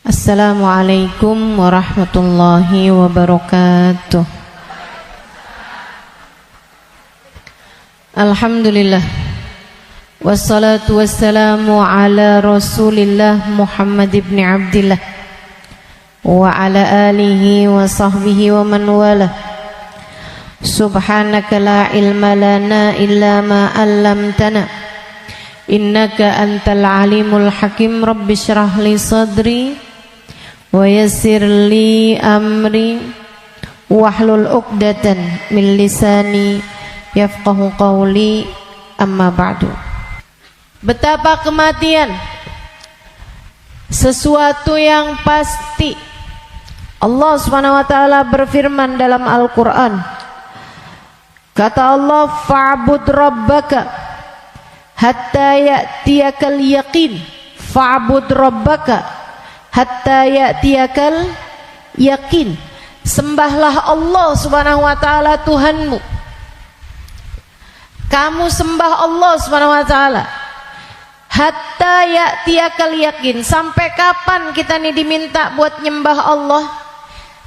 Assalamualaikum warahmatullahi wabarakatuh. Alhamdulillah, wassalatu wassalamu ala Rasulillah Muhammad ibn Abdillah wa ala alihi wa sahbihi wa man wala. Subhanaka la ilma lana illa ma 'allamtana innaka antal alimul hakim. Rabbi shrah li sadri wa yassir li amri wahlul 'uqdatan min lisani yafqahu qawli, amma ba'du. Betapa kematian sesuatu yang pasti. Allah Subhanahu wa taala berfirman dalam Al-Qur'an. Kata Allah, fa'bud rabbaka hatta ya'tiyakal yaqin. Fa'bud rabbaka hatta ya'tiyakal yaqin. Sembahlah Allah Subhanahu wa taala Tuhanmu. Kamu sembah Allah Subhanahu wa taala hatta ya'tiyakal yaqin. Sampai kapan kita nih diminta buat nyembah Allah?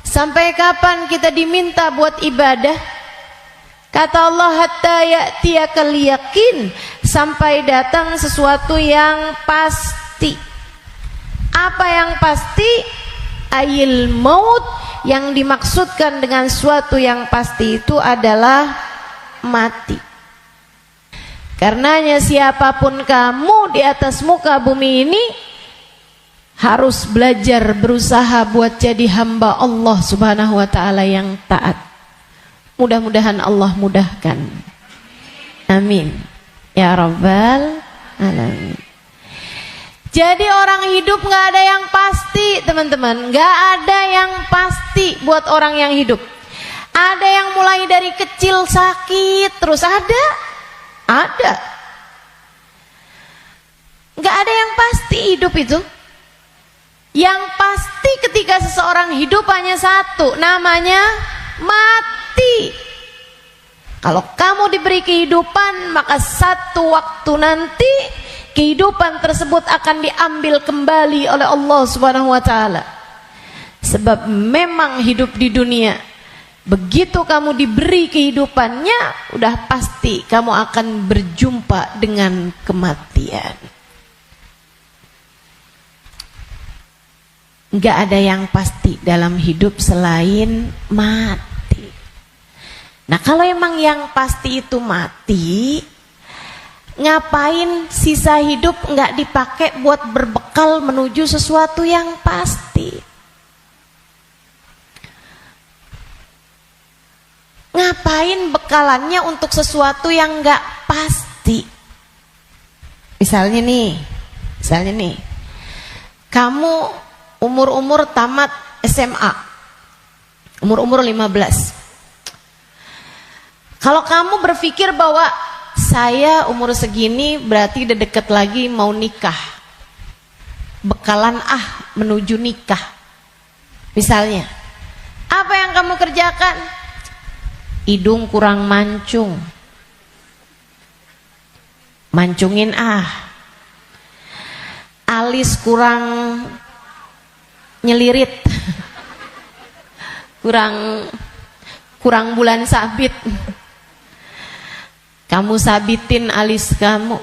Sampai kapan kita diminta buat ibadah? Kata Allah, hatta ya'tiyakal yaqin, sampai datang sesuatu yang pasti. Apa yang pasti? Ayil maut. Yang dimaksudkan dengan suatu yang pasti itu adalah mati. Karenanya siapapun kamu di atas muka bumi ini harus belajar, berusaha buat jadi hamba Allah Subhanahu wa taala yang taat. Mudah-mudahan Allah mudahkan. Amin ya rabbal alamin. Jadi orang hidup gak ada yang pasti, teman-teman. Gak ada yang pasti buat orang yang hidup. Ada yang mulai dari kecil sakit terus, ada. Gak ada yang pasti hidup itu. Yang pasti ketika seseorang hidup hanya satu, namanya mati. Kalau kamu diberi kehidupan, maka satu waktu nanti kehidupan tersebut akan diambil kembali oleh Allah Subhanahu wa taala. Sebab memang hidup di dunia, begitu kamu diberi kehidupannya, udah pasti kamu akan berjumpa dengan kematian. Enggak ada yang pasti dalam hidup selain mati. Nah, kalau emang yang pasti itu mati, ngapain sisa hidup enggak dipakai buat berbekal menuju sesuatu yang pasti? Ngapain bekalannya untuk sesuatu yang enggak pasti? Misalnya nih, kamu umur tamat SMA, umur 15. Kalau kamu berpikir bahwa saya umur segini berarti udah deket lagi mau nikah, bekalan menuju nikah. Misalnya, apa yang kamu kerjakan? Hidung kurang mancung, mancungin alis kurang nyelirit, kurang bulan sabit, kamu sabitin alis kamu.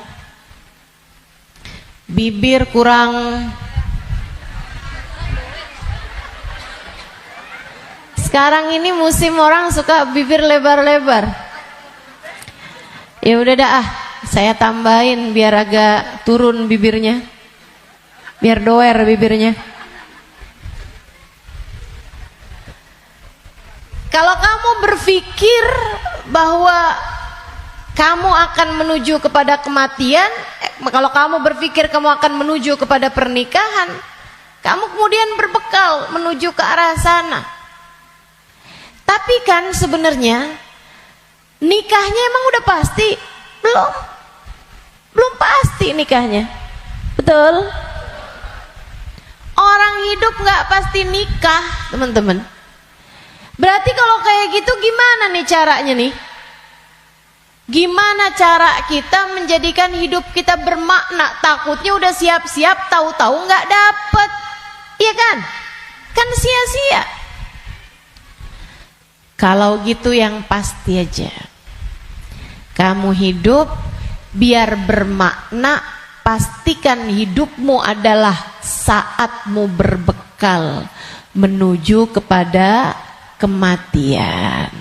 Bibir kurang sekarang ini musim orang suka bibir lebar-lebar. Ya udah dah, saya tambahin biar agak turun bibirnya, biar doer bibirnya. Kalau kamu berpikir bahwa kamu akan menuju kepada kematian, kalau kamu berpikir kamu akan menuju kepada pernikahan, kamu kemudian berbekal menuju ke arah sana. Tapi kan sebenarnya nikahnya emang udah pasti? Belum pasti nikahnya. Betul? Orang hidup gak pasti nikah, teman-teman. Berarti kalau kayak gitu gimana nih caranya nih? Gimana cara kita menjadikan hidup kita bermakna? Takutnya udah siap-siap, tahu-tahu nggak dapet, iya kan? kan? Kan sia-sia. Kalau gitu yang pasti aja, kamu hidup biar bermakna, pastikan hidupmu adalah saatmu berbekal menuju kepada kematian.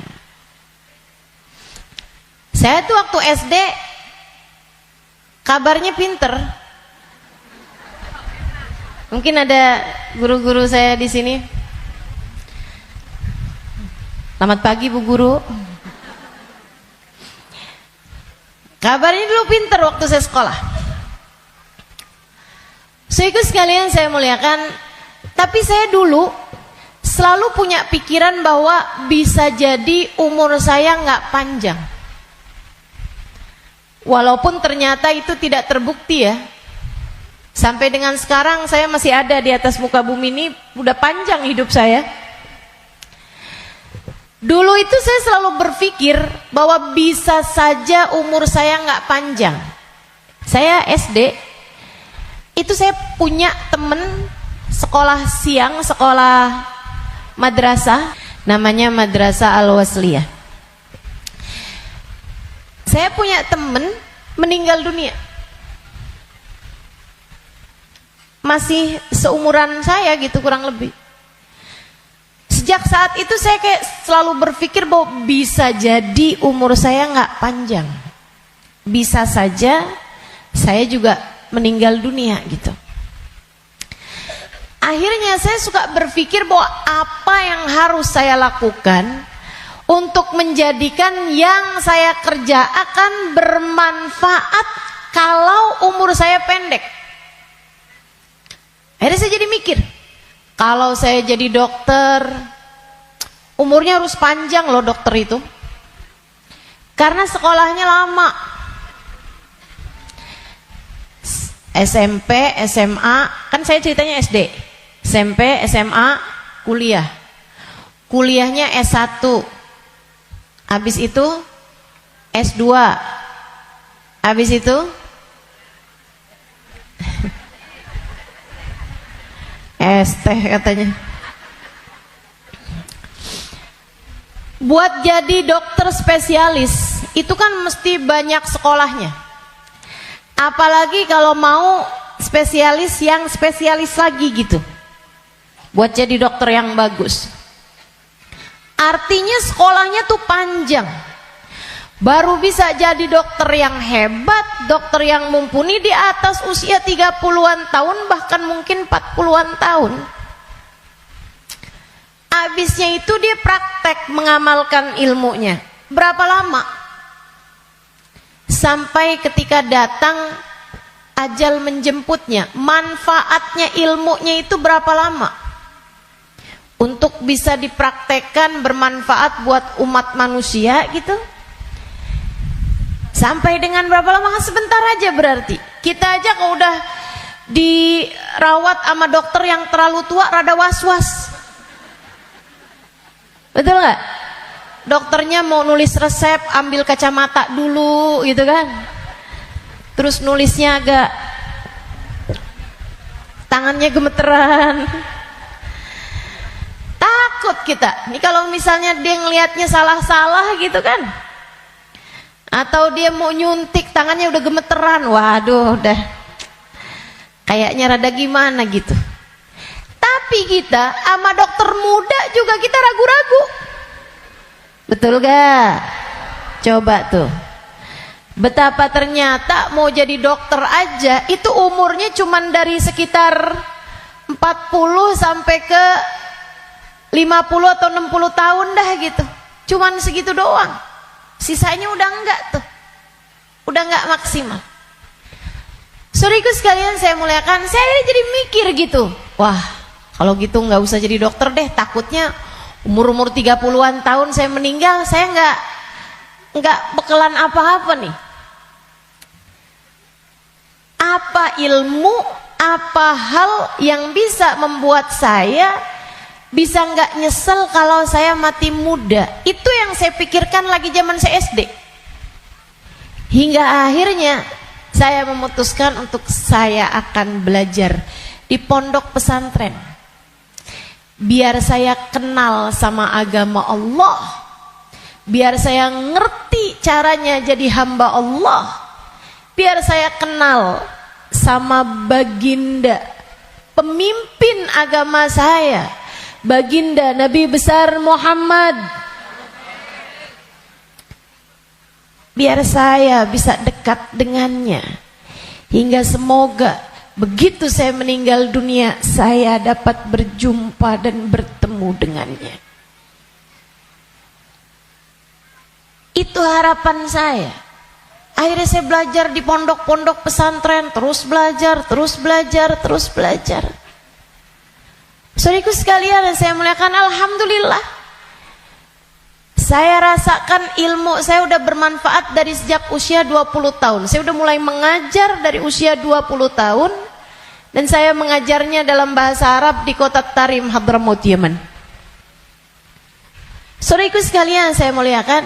Saya tuh waktu SD kabarnya pinter. Mungkin ada guru-guru saya di sini. Selamat pagi Bu Guru. Kabarnya dulu pinter waktu saya sekolah. Saudaraku sekalian saya muliakan, tapi saya dulu selalu punya pikiran bahwa bisa jadi umur saya nggak panjang. Walaupun ternyata itu tidak terbukti ya. Sampai dengan sekarang saya masih ada di atas muka bumi ini, udah panjang hidup saya. Dulu itu saya selalu berpikir bahwa bisa saja umur saya nggak panjang. Saya SD, itu saya punya temen sekolah siang, sekolah madrasah, namanya Madrasah Al-Wasliyah. Saya punya temen meninggal dunia. Masih seumuran saya gitu kurang lebih. Sejak saat itu saya kayak selalu berpikir bahwa bisa jadi umur saya nggak panjang. Bisa saja saya juga meninggal dunia gitu. Akhirnya saya suka berpikir bahwa apa yang harus saya lakukan untuk menjadikan yang saya kerja akan bermanfaat kalau umur saya pendek. Akhirnya saya jadi mikir, kalau saya jadi dokter, umurnya harus panjang loh dokter itu. Karena sekolahnya lama. SMP, SMA, kan saya ceritanya SD. SMP, SMA, kuliah. Kuliahnya S1. Habis itu S2. Habis itu ST katanya. Buat jadi dokter spesialis itu kan mesti banyak sekolahnya. Apalagi kalau mau spesialis yang spesialis lagi gitu. Buat jadi dokter yang bagus. Artinya sekolahnya tuh panjang. Baru bisa jadi dokter yang hebat, dokter yang mumpuni di atas usia 30-an tahun, bahkan mungkin 40-an tahun. Habisnya itu dia praktek mengamalkan ilmunya. Berapa lama? Sampai ketika datang ajal menjemputnya. Manfaatnya ilmunya itu berapa lama? Untuk bisa dipraktekkan bermanfaat buat umat manusia gitu. Sampai dengan berapa lama? Sebentar aja berarti. Kita aja kalau udah dirawat sama dokter yang terlalu tua rada was-was. Betul gak? Dokternya mau nulis resep, ambil kacamata dulu gitu kan. Terus nulisnya agak tangannya gemeteran. Takut kita. Ini kalau misalnya dia ngelihatnya salah-salah gitu kan. Atau dia mau nyuntik tangannya udah gemeteran. Waduh udah kayaknya rada gimana gitu. Tapi kita sama dokter muda juga kita ragu-ragu. Betul gak? Coba tuh. Betapa ternyata mau jadi dokter aja itu umurnya cuman dari sekitar 40 sampai ke 50 atau 60 tahun dah gitu. Cuman segitu doang. Sisanya udah enggak tuh. Udah enggak maksimal. Saudaraku sekalian saya muliakan, saya jadi mikir gitu. Wah, kalau gitu enggak usah jadi dokter deh, takutnya umur-umur 30-an tahun saya meninggal, saya enggak bekalan apa-apa nih. Apa ilmu, apa hal yang bisa membuat saya bisa nggak nyesel kalau saya mati muda? Itu yang saya pikirkan lagi zaman saya SD. Hingga akhirnya saya memutuskan untuk saya akan belajar di pondok pesantren. biar saya kenal sama agama Allah, biar saya ngerti caranya jadi hamba Allah, biar saya kenal sama baginda pemimpin agama saya, baginda Nabi besar Muhammad, biar saya bisa dekat dengannya, hingga semoga begitu saya meninggal dunia saya dapat berjumpa dan bertemu dengannya. Itu harapan saya. Akhirnya saya belajar di pondok-pondok pesantren, terus belajar. Saudaraku sekalian, saya muliakan, alhamdulillah. Saya rasakan ilmu saya udah bermanfaat dari sejak usia 20 tahun. Saya udah mulai mengajar dari usia 20 tahun. Dan saya mengajarnya dalam bahasa Arab di kota Tarim, Hadramaut, Yaman. Saudaraku sekalian, saya muliakan.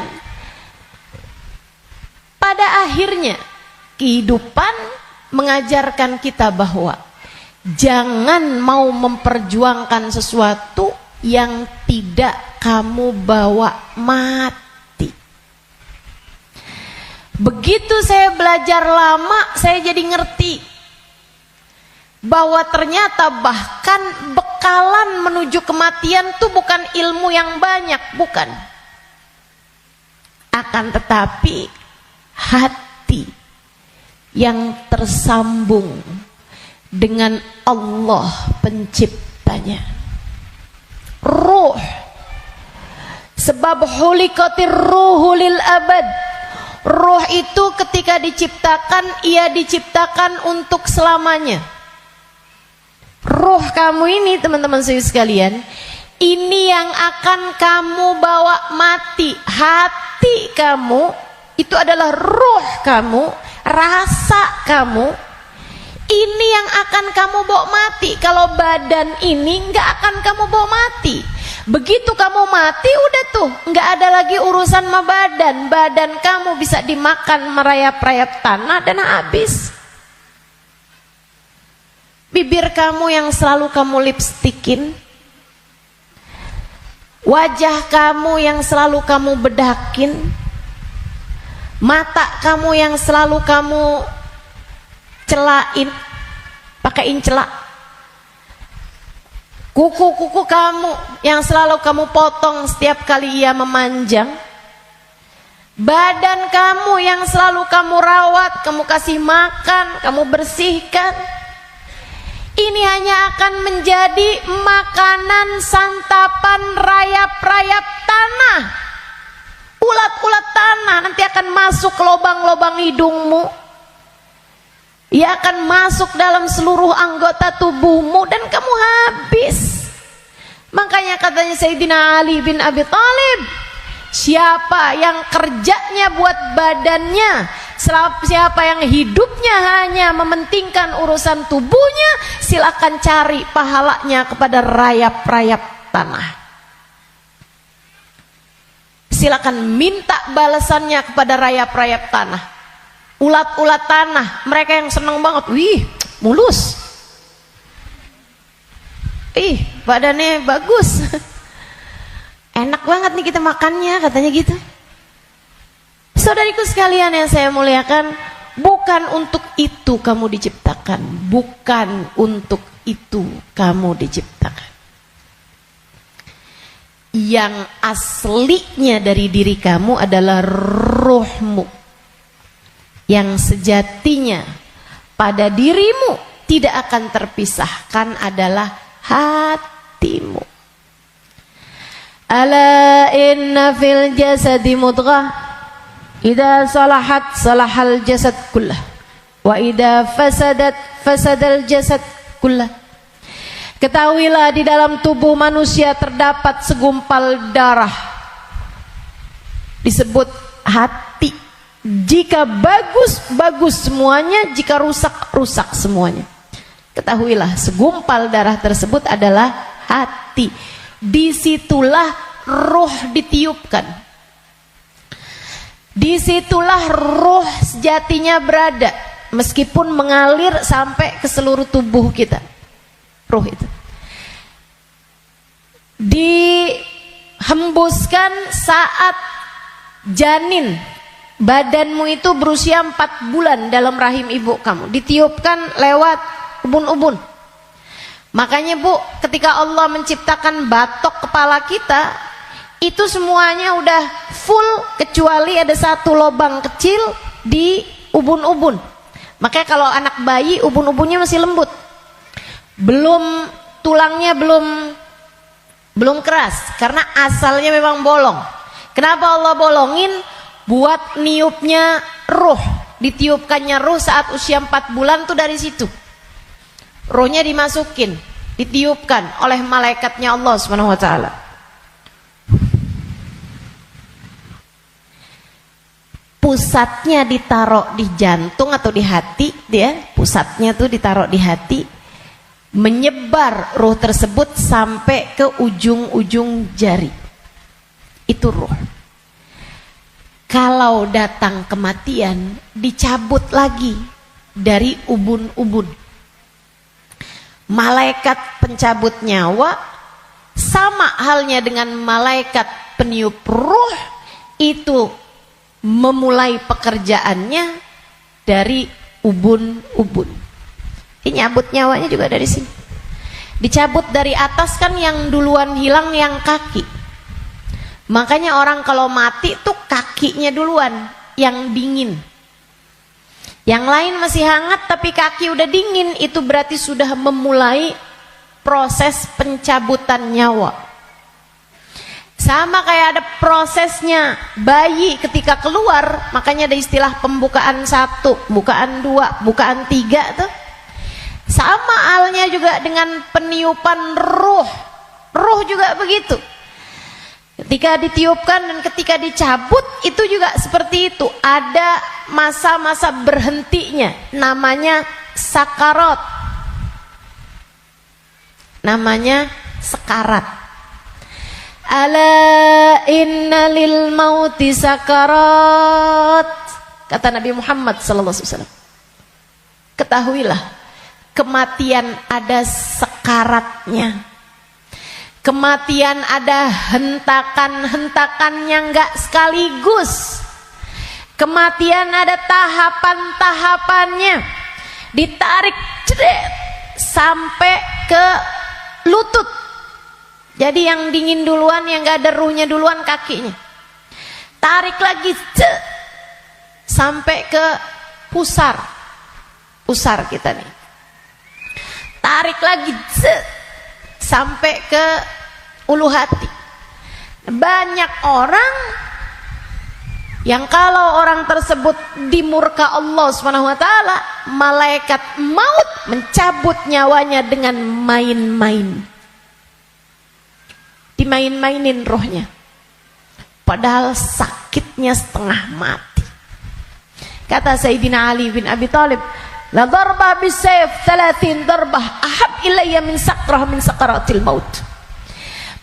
Pada akhirnya kehidupan mengajarkan kita bahwa jangan mau memperjuangkan sesuatu yang tidak kamu bawa mati. Begitu saya belajar lama, saya jadi ngerti bahwa ternyata bahkan bekalan menuju kematian itu bukan ilmu yang banyak, bukan. Akan tetapi hati yang tersambung dengan Allah penciptanya. Ruh. Sebab hulikatir ruhu lil abad. Ruh itu ketika diciptakan, ia diciptakan untuk selamanya. Ruh kamu ini, teman-teman sekalian, ini yang akan kamu bawa mati. Hati kamu itu adalah ruh kamu, rasa kamu. Ini yang akan kamu bawa mati. Kalau badan ini nggak akan kamu bawa mati. Begitu kamu mati, udah tuh nggak ada lagi urusan sama badan. Badan kamu bisa dimakan merayap-rayap tanah dan habis. Bibir kamu yang selalu kamu lipstikin, wajah kamu yang selalu kamu bedakin, mata kamu yang selalu kamu celain, pakaiin celak, kuku-kuku kamu yang selalu kamu potong setiap kali ia memanjang, badan kamu yang selalu kamu rawat, kamu kasih makan, kamu bersihkan. Ini hanya akan menjadi makanan santapan rayap-rayap tanah. Ulat-ulat tanah nanti akan masuk ke lubang-lubang hidungmu. Ia akan masuk dalam seluruh anggota tubuhmu dan kamu habis. Makanya katanya Sayyidina Ali bin Abi Thalib, siapa yang kerjanya buat badannya, siapa yang hidupnya hanya mementingkan urusan tubuhnya, silakan cari pahalanya kepada rayap-rayap tanah. Silakan minta balasannya kepada rayap-rayap tanah. Ulat-ulat tanah, mereka yang senang banget, wih, mulus. Ih, badannya bagus. Enak banget nih kita makannya, katanya gitu. Saudariku sekalian yang saya muliakan, bukan untuk itu kamu diciptakan, bukan untuk itu kamu diciptakan. Yang aslinya dari diri kamu adalah ruhmu, yang sejatinya pada dirimu tidak akan terpisahkan adalah hatimu. Ala inna fil jasadi mudghah, idza salahat salahal jasad kullah, wa idza fasadat fasadal jasad kullah. Ketahuilah di dalam tubuh manusia terdapat segumpal darah, disebut hati. Jika bagus, bagus semuanya, jika rusak, rusak semuanya. Ketahuilah segumpal darah tersebut adalah hati. Disitulah ruh ditiupkan. Disitulah ruh sejatinya berada, meskipun mengalir sampai ke seluruh tubuh kita. Ruh itu. dihembuskan saat janin badanmu itu berusia 4 bulan dalam rahim ibu kamu, ditiupkan lewat ubun-ubun. Makanya Bu, ketika Allah menciptakan batok kepala kita, itu semuanya udah full kecuali ada satu lubang kecil di ubun-ubun. Makanya kalau anak bayi ubun-ubunnya masih lembut, tulangnya belum keras, karena asalnya memang bolong. Kenapa Allah bolongin? Buat niupnya ruh, ditiupkannya ruh saat usia 4 bulan tuh dari situ. Ruhnya dimasukin, ditiupkan oleh malaikatnya Allah Subhanahu wa taala. Pusatnya ditaruh di jantung atau di hati, pusatnya tuh ditaruh di hati, menyebar ruh tersebut sampai ke ujung-ujung jari. Itu ruh. Kalau datang kematian, dicabut lagi dari ubun-ubun. Malaikat pencabut nyawa sama halnya dengan malaikat peniup ruh, itu memulai pekerjaannya dari ubun-ubun. Ini nyabut nyawanya juga dari sini. Dicabut dari atas kan, yang duluan hilang yang kaki. Makanya orang kalau mati tuh kakinya duluan yang dingin. Yang lain masih hangat tapi kaki udah dingin, itu berarti sudah memulai proses pencabutan nyawa. Sama kayak ada prosesnya bayi ketika keluar, makanya ada istilah pembukaan 1, pembukaan 2, pembukaan 3 tuh. Sama halnya juga dengan peniupan ruh. Ruh juga begitu. Ketika ditiupkan dan ketika dicabut itu juga seperti itu. Ada masa-masa berhentinya, namanya sakarat. Namanya sekarat. Ala inna lil mauti sakarat, kata Nabi Muhammad sallallahu alaihi wasallam. Ketahuilah, kematian ada sekaratnya. Kematian ada hentakan-hentakannya, enggak sekaligus. Kematian ada tahapan-tahapannya. Ditarik jeret sampai ke lutut. Jadi yang dingin duluan, yang enggak ada ruhnya duluan kakinya. Tarik lagi sampai ke pusar. Pusar kita nih. Tarik lagi sampai ke ulu hati. Banyak orang yang kalau orang tersebut dimurka Allah Subhanahu wa taala, malaikat maut mencabut nyawanya dengan main-main. Dimain-mainin rohnya. Padahal sakitnya setengah mati. Kata Sayyidina Ali bin Abi Thalib, la darba bisayf 30 darbah ahab ilayya min sakrah min sakaratil maut.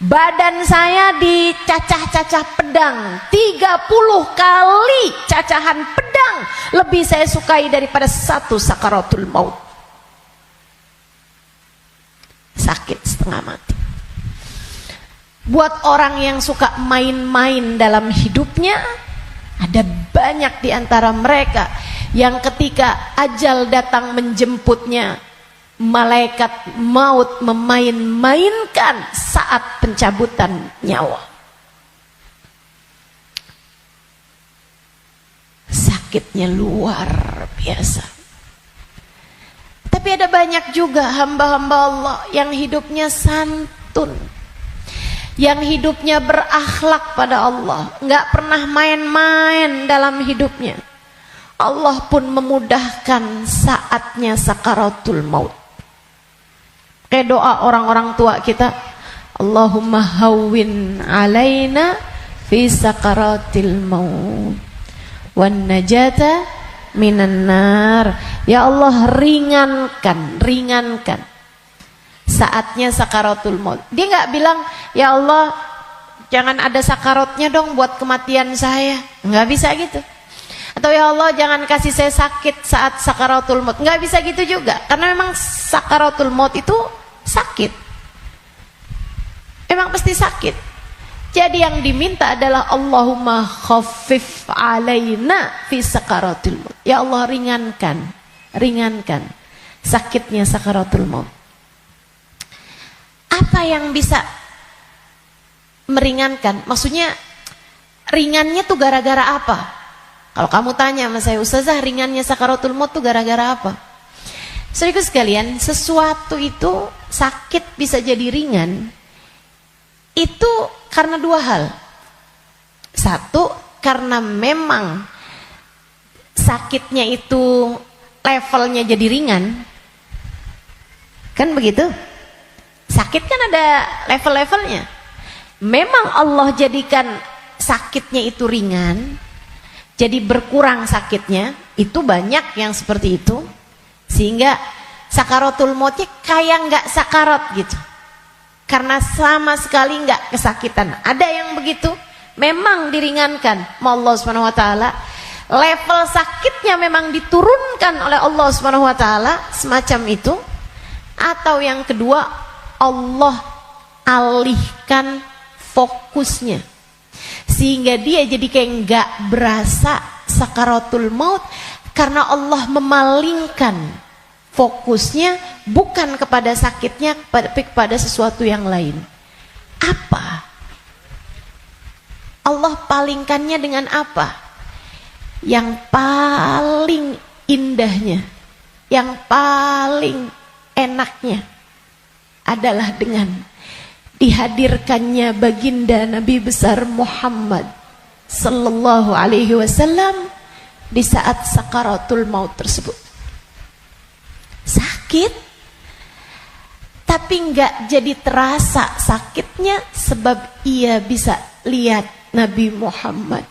Badan saya dicacah-cacah pedang 30 kali cacahan pedang lebih saya sukai daripada satu sakaratul maut. Sakit setengah mati. Buat orang yang suka main-main dalam hidupnya, ada banyak di antara mereka yang ketika ajal datang menjemputnya, malaikat maut memain-mainkan saat pencabutan nyawa. Sakitnya luar biasa. Tapi ada banyak juga hamba-hamba Allah yang hidupnya santun, yang hidupnya berakhlak pada Allah, nggak pernah main-main dalam hidupnya. Allah pun memudahkan saatnya sakaratul maut. Kayak doa orang-orang tua kita, Allahumma hawwin alaina fi sakaratil maut wan najata minan nar. Ya Allah, ringankan saatnya sakaratul maut. Dia nggak bilang, ya Allah jangan ada sakaratnya dong buat kematian saya. Nggak bisa gitu. Atau ya Allah jangan kasih saya sakit saat sakaratul maut. Nggak bisa gitu juga. Karena memang sakaratul maut itu sakit. memang pasti sakit. Jadi yang diminta adalah Allahumma khaffif alaina fi sakaratul maut. Ya Allah, ringankan sakitnya sakaratul maut. Apa yang bisa meringankan? Maksudnya ringannya tuh gara-gara apa? Kalau kamu tanya sama saya, Ustazah, ringannya sakaratul maut tuh gara-gara apa? Saudaraku sekalian, sesuatu itu sakit bisa jadi ringan itu karena dua hal. Satu, karena memang sakitnya itu levelnya jadi ringan. Kan begitu? Sakit kan ada level-levelnya. Memang Allah jadikan sakitnya itu ringan, jadi berkurang sakitnya. Itu banyak yang seperti itu, sehingga sakaratul mautnya kayak nggak sakarat gitu, karena sama sekali nggak kesakitan. Ada yang begitu, memang diringankan sama Allah Subhanahu Wa Taala. Level sakitnya memang diturunkan oleh Allah Subhanahu Wa Taala, semacam itu. Atau yang kedua, Allah alihkan fokusnya sehingga dia jadi kayak nggak berasa sakaratul maut, karena Allah memalingkan fokusnya bukan kepada sakitnya, tapi kepada sesuatu yang lain. Apa? Allah palingkannya dengan apa? Yang paling indahnya, yang paling enaknya adalah dengan dihadirkannya baginda Nabi besar Muhammad sallallahu alaihi wasallam di saat sakaratul maut tersebut. Sakit, tapi enggak jadi terasa sakitnya sebab ia bisa lihat Nabi Muhammad.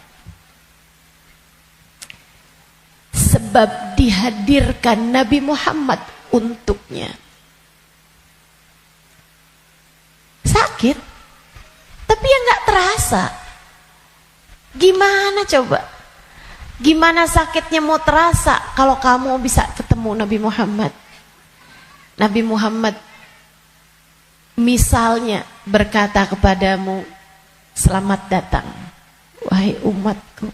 Sebab dihadirkan Nabi Muhammad untuknya. Sakit, tapi ya enggak terasa. Gimana coba? Gimana sakitnya mau terasa kalau kamu bisa ketemu Nabi Muhammad? Nabi Muhammad misalnya berkata kepadamu, selamat datang wahai umatku.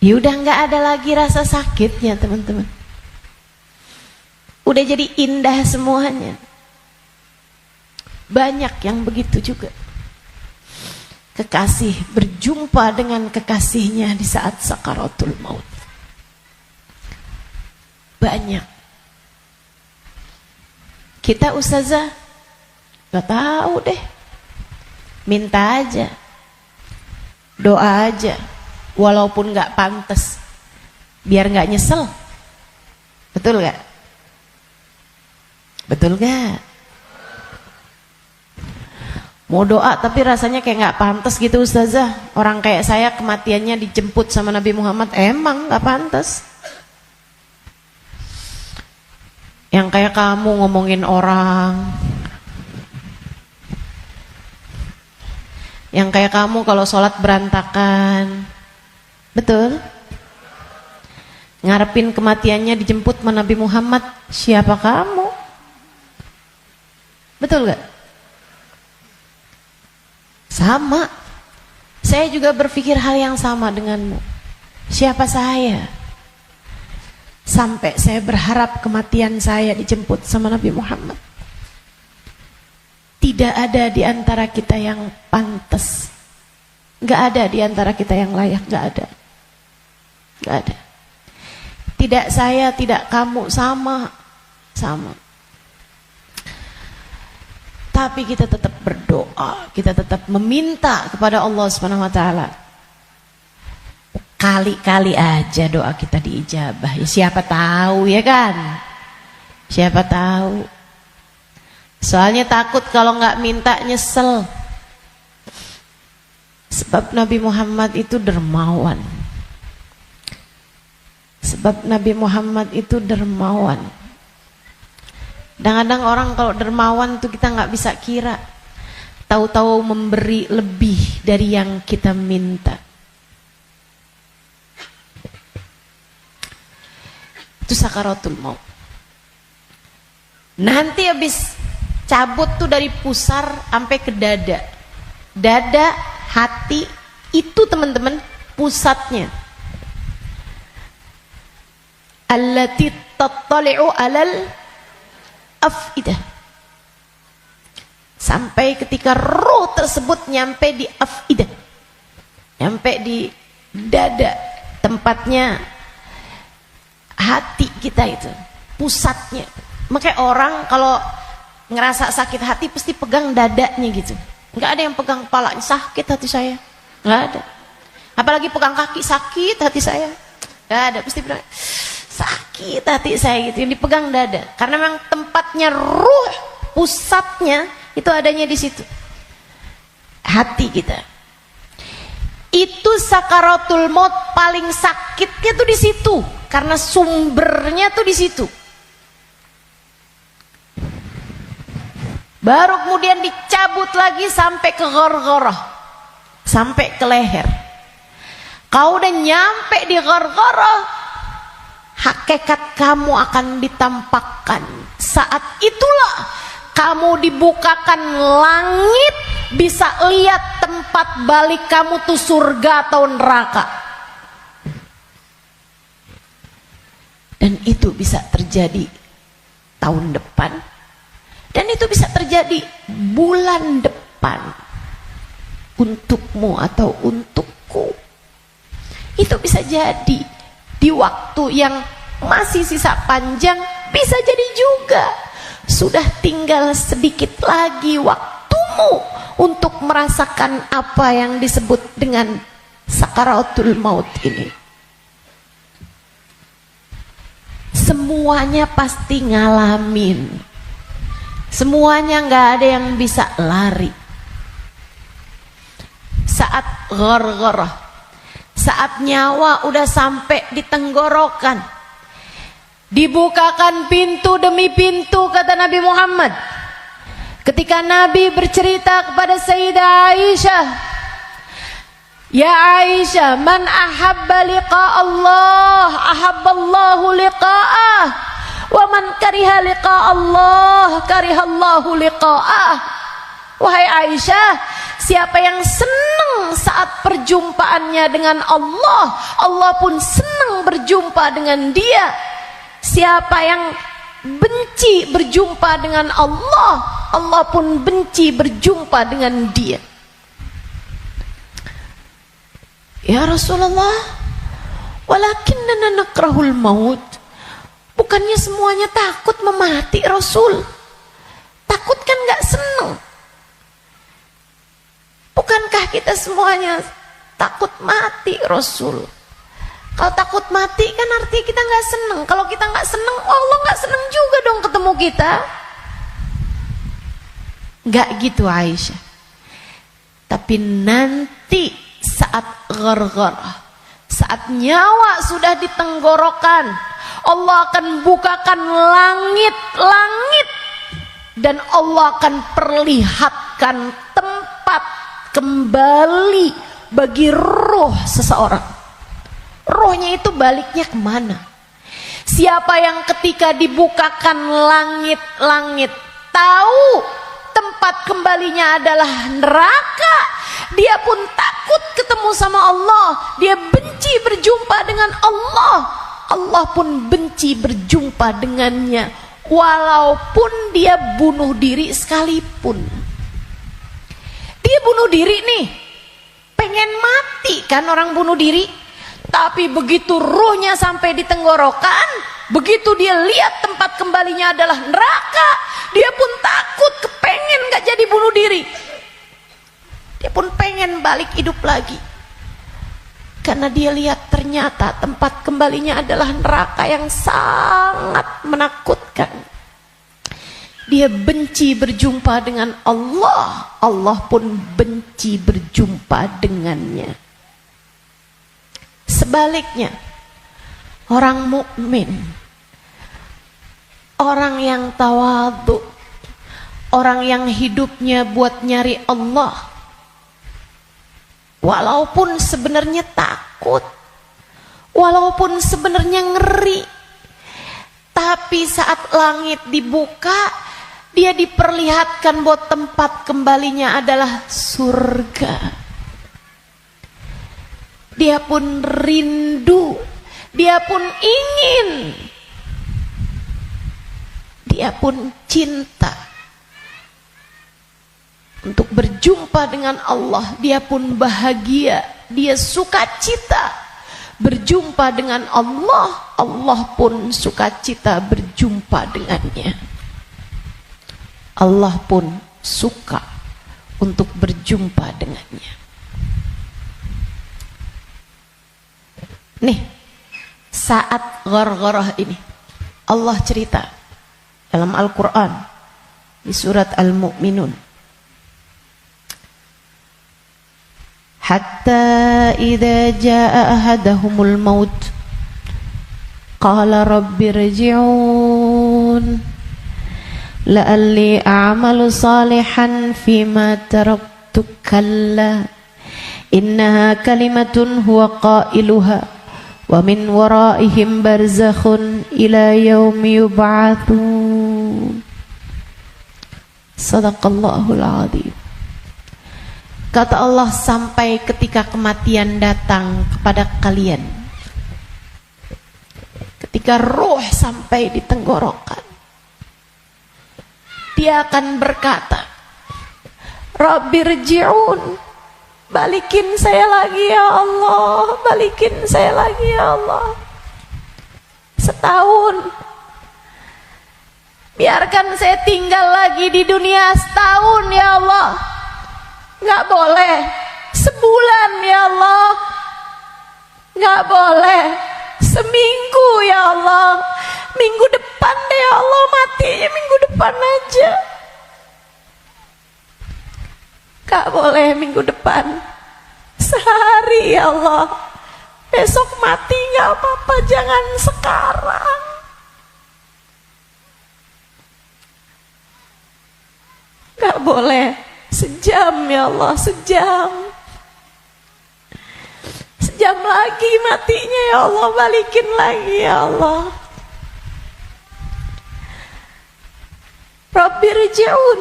Ya udah nggak ada lagi rasa sakitnya, teman-teman. Udah jadi indah semuanya. Banyak yang begitu juga. Kekasih berjumpa dengan kekasihnya di saat sakaratul maut. Banyak. Kita ustazah gak tahu deh. Minta aja, doa aja, walaupun gak pantas, biar gak nyesel. Betul gak? Betul gak? Mau doa tapi rasanya kayak gak pantas gitu ustazah. Orang kayak saya kematiannya dijemput sama Nabi Muhammad, emang gak pantas. Yang kayak kamu ngomongin orang, yang kayak kamu kalau sholat berantakan, betul? Ngarepin kematiannya dijemput sama Nabi Muhammad, siapa kamu? Betul gak? Sama. Saya juga berpikir hal yang sama denganmu. Siapa saya? Sampai saya berharap kematian saya dijemput sama Nabi Muhammad. Tidak ada di antara kita yang pantas. Gak ada di antara kita yang layak. Gak ada. Gak ada. Tidak saya, tidak kamu, sama. Sama. Tapi kita tetap berdoa, kita tetap meminta kepada Allah Subhanahu Wa Taala. Kali-kali aja doa kita diijabah. Ya, siapa tahu ya kan? Siapa tahu? Soalnya takut kalau nggak minta nyesel. Sebab Nabi Muhammad itu dermawan. Sebab Nabi Muhammad itu dermawan. Kadang-kadang orang kalau dermawan tuh kita nggak bisa kira. Tahu-tahu memberi lebih dari yang kita minta. Itu sakaratul maut. Nanti habis cabut tuh dari pusar sampai ke dada. Dada, hati, itu teman-teman pusatnya. Allati tattali'u alal afidah. Sampai ketika roh tersebut nyampe di afidah, nyampe di dada, tempatnya hati kita itu, pusatnya. Makanya orang kalau ngerasa sakit hati pasti pegang dadanya gitu. Nggak ada yang pegang kepalanya, sakit hati saya, nggak ada. Apalagi pegang kaki, sakit hati saya, nggak ada. Pasti bilang sakit hati saya gitu, yang dipegang dada. Karena memang tempatnya ruh, pusatnya itu adanya di situ, hati kita. Itu sakaratul maut paling sakitnya tuh di situ, karena sumbernya tuh di situ. Baru kemudian dicabut lagi sampai ke ghargharah, sampai ke leher. Kau udah nyampe di ghargharah, hakikat kamu akan ditampakkan. Saat itulah kamu dibukakan langit, bisa lihat tempat balik kamu tuh surga atau neraka. Dan itu bisa terjadi tahun depan, dan itu bisa terjadi bulan depan, untukmu atau untukku. Itu bisa jadi di waktu yang masih sisa panjang, bisa jadi juga sudah tinggal sedikit lagi waktumu untuk merasakan apa yang disebut dengan sakaratul maut ini. Semuanya pasti ngalamin, semuanya nggak ada yang bisa lari. Saat ghargharah, saat nyawa udah sampai di tenggorokan, dibukakan pintu demi pintu, kata Nabi Muhammad. Ketika Nabi bercerita kepada Sayyidah Aisyah, ya Aisyah, man ahabba liqa Allah, ahabballahu liqa'ah, wa man kariha liqa Allah, karihallahu liqa'ah. Wahai Aisyah, siapa yang senang saat perjumpaannya dengan Allah, Allah pun senang berjumpa dengan dia. Siapa yang benci berjumpa dengan Allah, Allah pun benci berjumpa dengan dia. Ya Rasulullah, walakinnana nakrahul maut. Bukannya semuanya takut memati, Rasul? Takut kan gak senang? Bukankah kita semuanya takut mati, Rasul? Kalau takut mati kan artinya kita gak senang. Kalau kita gak senang, Allah gak senang juga dong ketemu kita. Gak gitu Aisyah. Tapi nanti saat ghargharah, saat nyawa sudah di tenggorokan, Allah akan bukakan langit-langit, dan Allah akan perlihatkan tempat kembali bagi roh seseorang. Rohnya itu baliknya kemana? Siapa yang ketika dibukakan langit-langit tahu tempat kembalinya adalah neraka, dia pun takut ketemu sama Allah, dia benci berjumpa dengan Allah, Allah pun benci berjumpa dengannya, walaupun dia bunuh diri sekalipun. Dia bunuh diri nih, pengen mati kan orang bunuh diri. Tapi begitu ruhnya sampai di tenggorokan, begitu dia lihat tempat kembalinya adalah neraka, dia pun takut, kepengen gak jadi bunuh diri. Dia pun pengen balik hidup lagi, karena dia lihat ternyata tempat kembalinya adalah neraka yang sangat menakutkan. Dia benci berjumpa dengan Allah, Allah pun benci berjumpa dengannya. Sebaliknya, orang mukmin, orang yang tawadhu, orang yang hidupnya buat nyari Allah, walaupun sebenarnya takut, walaupun sebenarnya ngeri, tapi saat langit dibuka, dia diperlihatkan bahwa tempat kembalinya adalah surga. Dia pun rindu, dia pun ingin, dia pun cinta untuk berjumpa dengan Allah. Dia pun bahagia, dia sukacita berjumpa dengan Allah. Allah pun sukacita berjumpa dengannya. Allah pun suka untuk berjumpa dengannya. Nih, saat ghargharah ini Allah cerita dalam Al-Quran di surat Al-Mu'minun, hatta idza jaa ahadahumul maut qala rabbi irji'un la'alli a'malu salihan fima taraktu kalla innaha kalimatun huwa qailuha wa min waraihim barzakhun ila yaumi yub'atsun. Sadaqallahul azim. Kata Allah, sampai ketika kematian datang kepada kalian, ketika ruh sampai di tenggorokan, dia akan berkata, Rabbirji'un, balikin saya lagi ya Allah, balikin saya lagi ya Allah. Setahun, biarkan saya tinggal lagi di dunia setahun ya Allah. Nggak boleh sebulan ya Allah, nggak boleh seminggu ya Allah. Minggu depan deh ya Allah, matinya minggu depan aja. Gak boleh minggu depan, sehari ya Allah. Besok mati gak apa-apa, jangan sekarang. Gak boleh sejam ya Allah, sejam. Sejam lagi matinya ya Allah, balikin lagi ya Allah. Rabbirji'un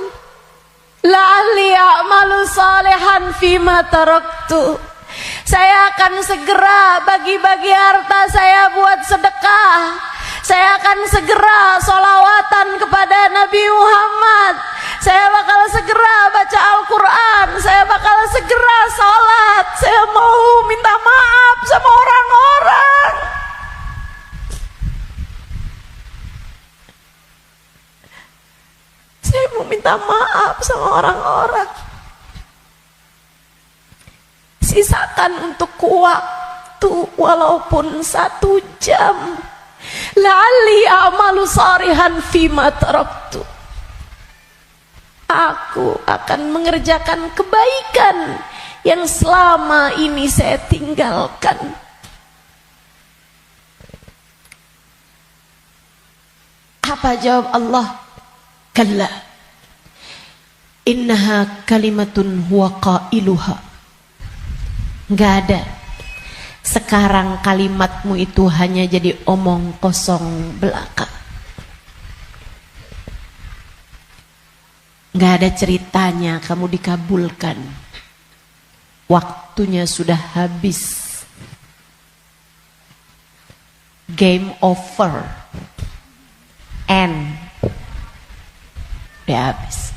la'alli a'malu salihan fima taraktu. Saya akan segera bagi-bagi harta saya buat sedekah. Saya akan segera sholawatan kepada Nabi Muhammad. Saya bakal segera baca Al-Quran. Saya bakal segera sholat. Saya mau minta maaf sama orang-orang. Saya mau minta maaf sama orang-orang. Sisakan untuk waktu walaupun 1 jam. La'alli a'malu salihan fima taraktu. Aku akan mengerjakan kebaikan yang selama ini saya tinggalkan. Apa jawab Allah? Kalla innaha kalimatun huwa qailuha. Enggak ada. Sekarang kalimatmu itu hanya jadi omong kosong belaka. Enggak ada ceritanya kamu dikabulkan. Waktunya sudah habis. Game over. End. Udah habis.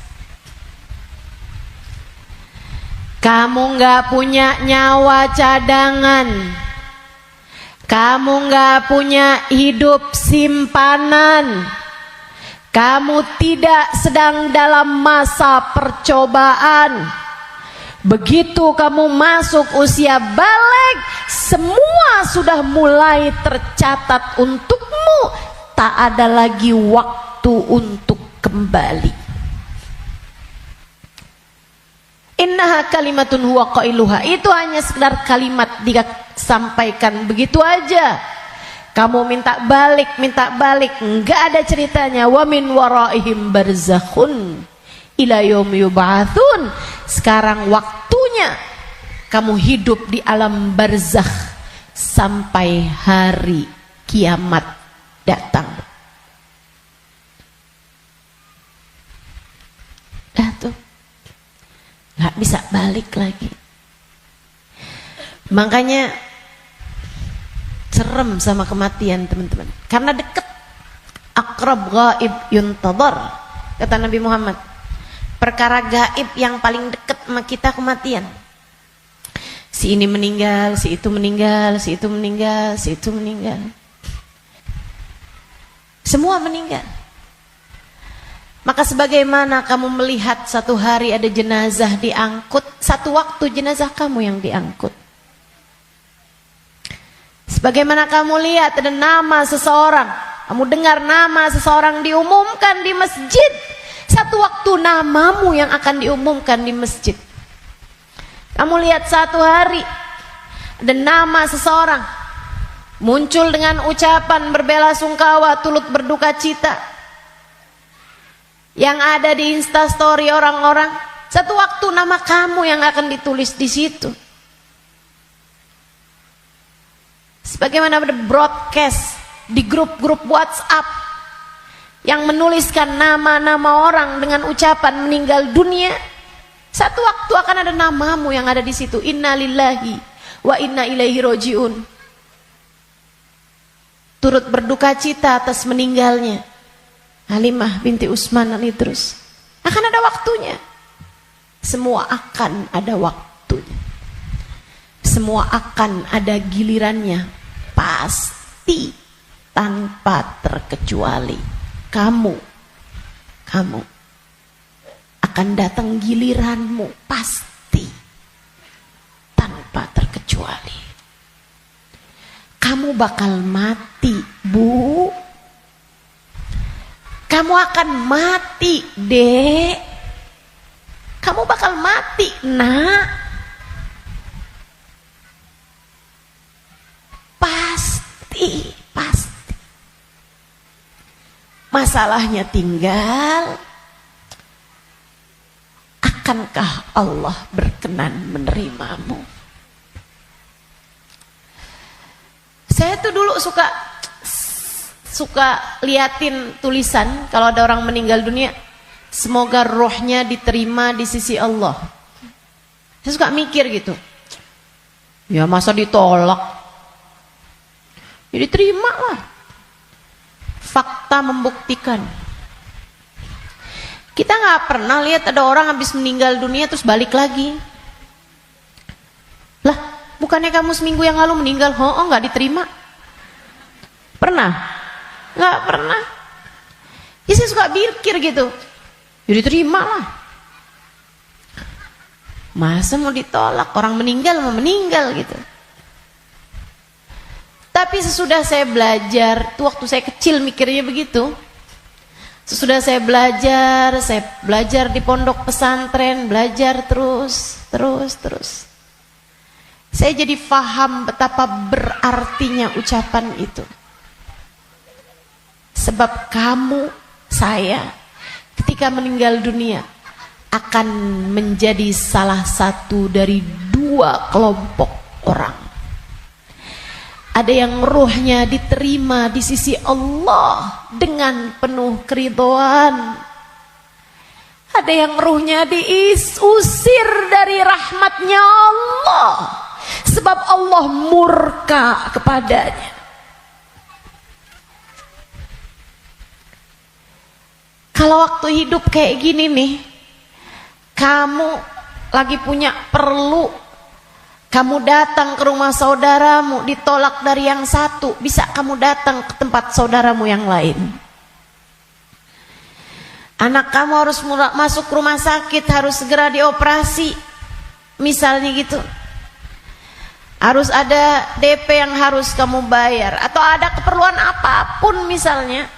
Kamu gak punya nyawa cadangan. Kamu gak punya hidup simpanan. Kamu tidak sedang dalam masa percobaan. Begitu kamu masuk usia balik, semua sudah mulai tercatat untukmu. Tak ada lagi waktu untuk kembali. Innaha kalimatun huwa qailuha. Itu hanya sekedar kalimat disampaikan begitu aja. Kamu minta balik, enggak ada ceritanya. Wa min waraihim barzakhun ila yaumi yub'atsun. Sekarang waktunya kamu hidup di alam barzakh sampai hari kiamat datang. nggak bisa balik lagi. Makanya serem sama kematian teman-teman, karena deket. Aqrab ghaib yuntadhar, kata Nabi Muhammad. Perkara gaib yang paling dekat sama kita kematian. Si ini meninggal, si itu meninggal, si itu meninggal, si itu meninggal. Semua meninggal. Maka sebagaimana kamu melihat satu hari ada jenazah diangkut, satu waktu jenazah kamu yang diangkut. Sebagaimana kamu lihat ada nama seseorang, kamu dengar nama seseorang diumumkan di masjid, satu waktu namamu yang akan diumumkan di masjid. Kamu lihat satu hari ada nama seseorang muncul dengan ucapan berbelasungkawa, turut berduka cita, yang ada di Instastory orang-orang, satu waktu nama kamu yang akan ditulis di situ. Sebagaimana ada broadcast di grup-grup WhatsApp yang menuliskan nama-nama orang dengan ucapan meninggal dunia, satu waktu akan ada namamu yang ada di situ. Inna lillahi wa inna ilaihi rojiun. Turut berduka cita atas meninggalnya Halimah binti Utsman al-Idrus. Akan ada waktunya. Semua akan ada waktunya. Semua akan ada gilirannya. Pasti tanpa terkecuali. Kamu akan datang giliranmu, pasti tanpa terkecuali. Kamu bakal mati, Bu. Kamu akan mati, Dek. Kamu bakal mati, Nak. Pasti. Masalahnya tinggal, akankah Allah berkenan menerimamu? Saya tuh dulu suka liatin tulisan kalau ada orang meninggal dunia, semoga rohnya diterima di sisi Allah. Saya suka mikir gitu, ya masa ditolak, ya diterima lah. Fakta membuktikan. Kita nggak pernah lihat ada orang habis meninggal dunia terus balik lagi. Lah, bukannya kamu seminggu yang lalu meninggal? Oh, nggak diterima. Pernah? Nggak pernah. Ya saya suka pikir gitu. Ya diterima lah. Masa mau ditolak? Orang meninggal mau meninggal gitu. Tapi sesudah saya belajar, tuh waktu saya kecil mikirnya begitu. Sesudah saya belajar di pondok pesantren, belajar terus. Saya jadi paham betapa berartinya ucapan itu. Sebab kamu, saya, ketika meninggal dunia akan menjadi salah satu dari dua kelompok orang. Ada yang ruhnya diterima di sisi Allah dengan penuh keridhaan. Ada yang ruhnya diusir dari rahmatnya Allah, sebab Allah murka kepadanya. Kalau waktu hidup kayak gini nih, kamu lagi punya perlu, kamu datang ke rumah saudaramu, ditolak dari yang satu, bisa kamu datang ke tempat saudaramu yang lain. Anak kamu harus masuk rumah sakit, harus segera dioperasi, misalnya gitu. Harus ada DP yang harus kamu bayar, atau ada keperluan apapun misalnya.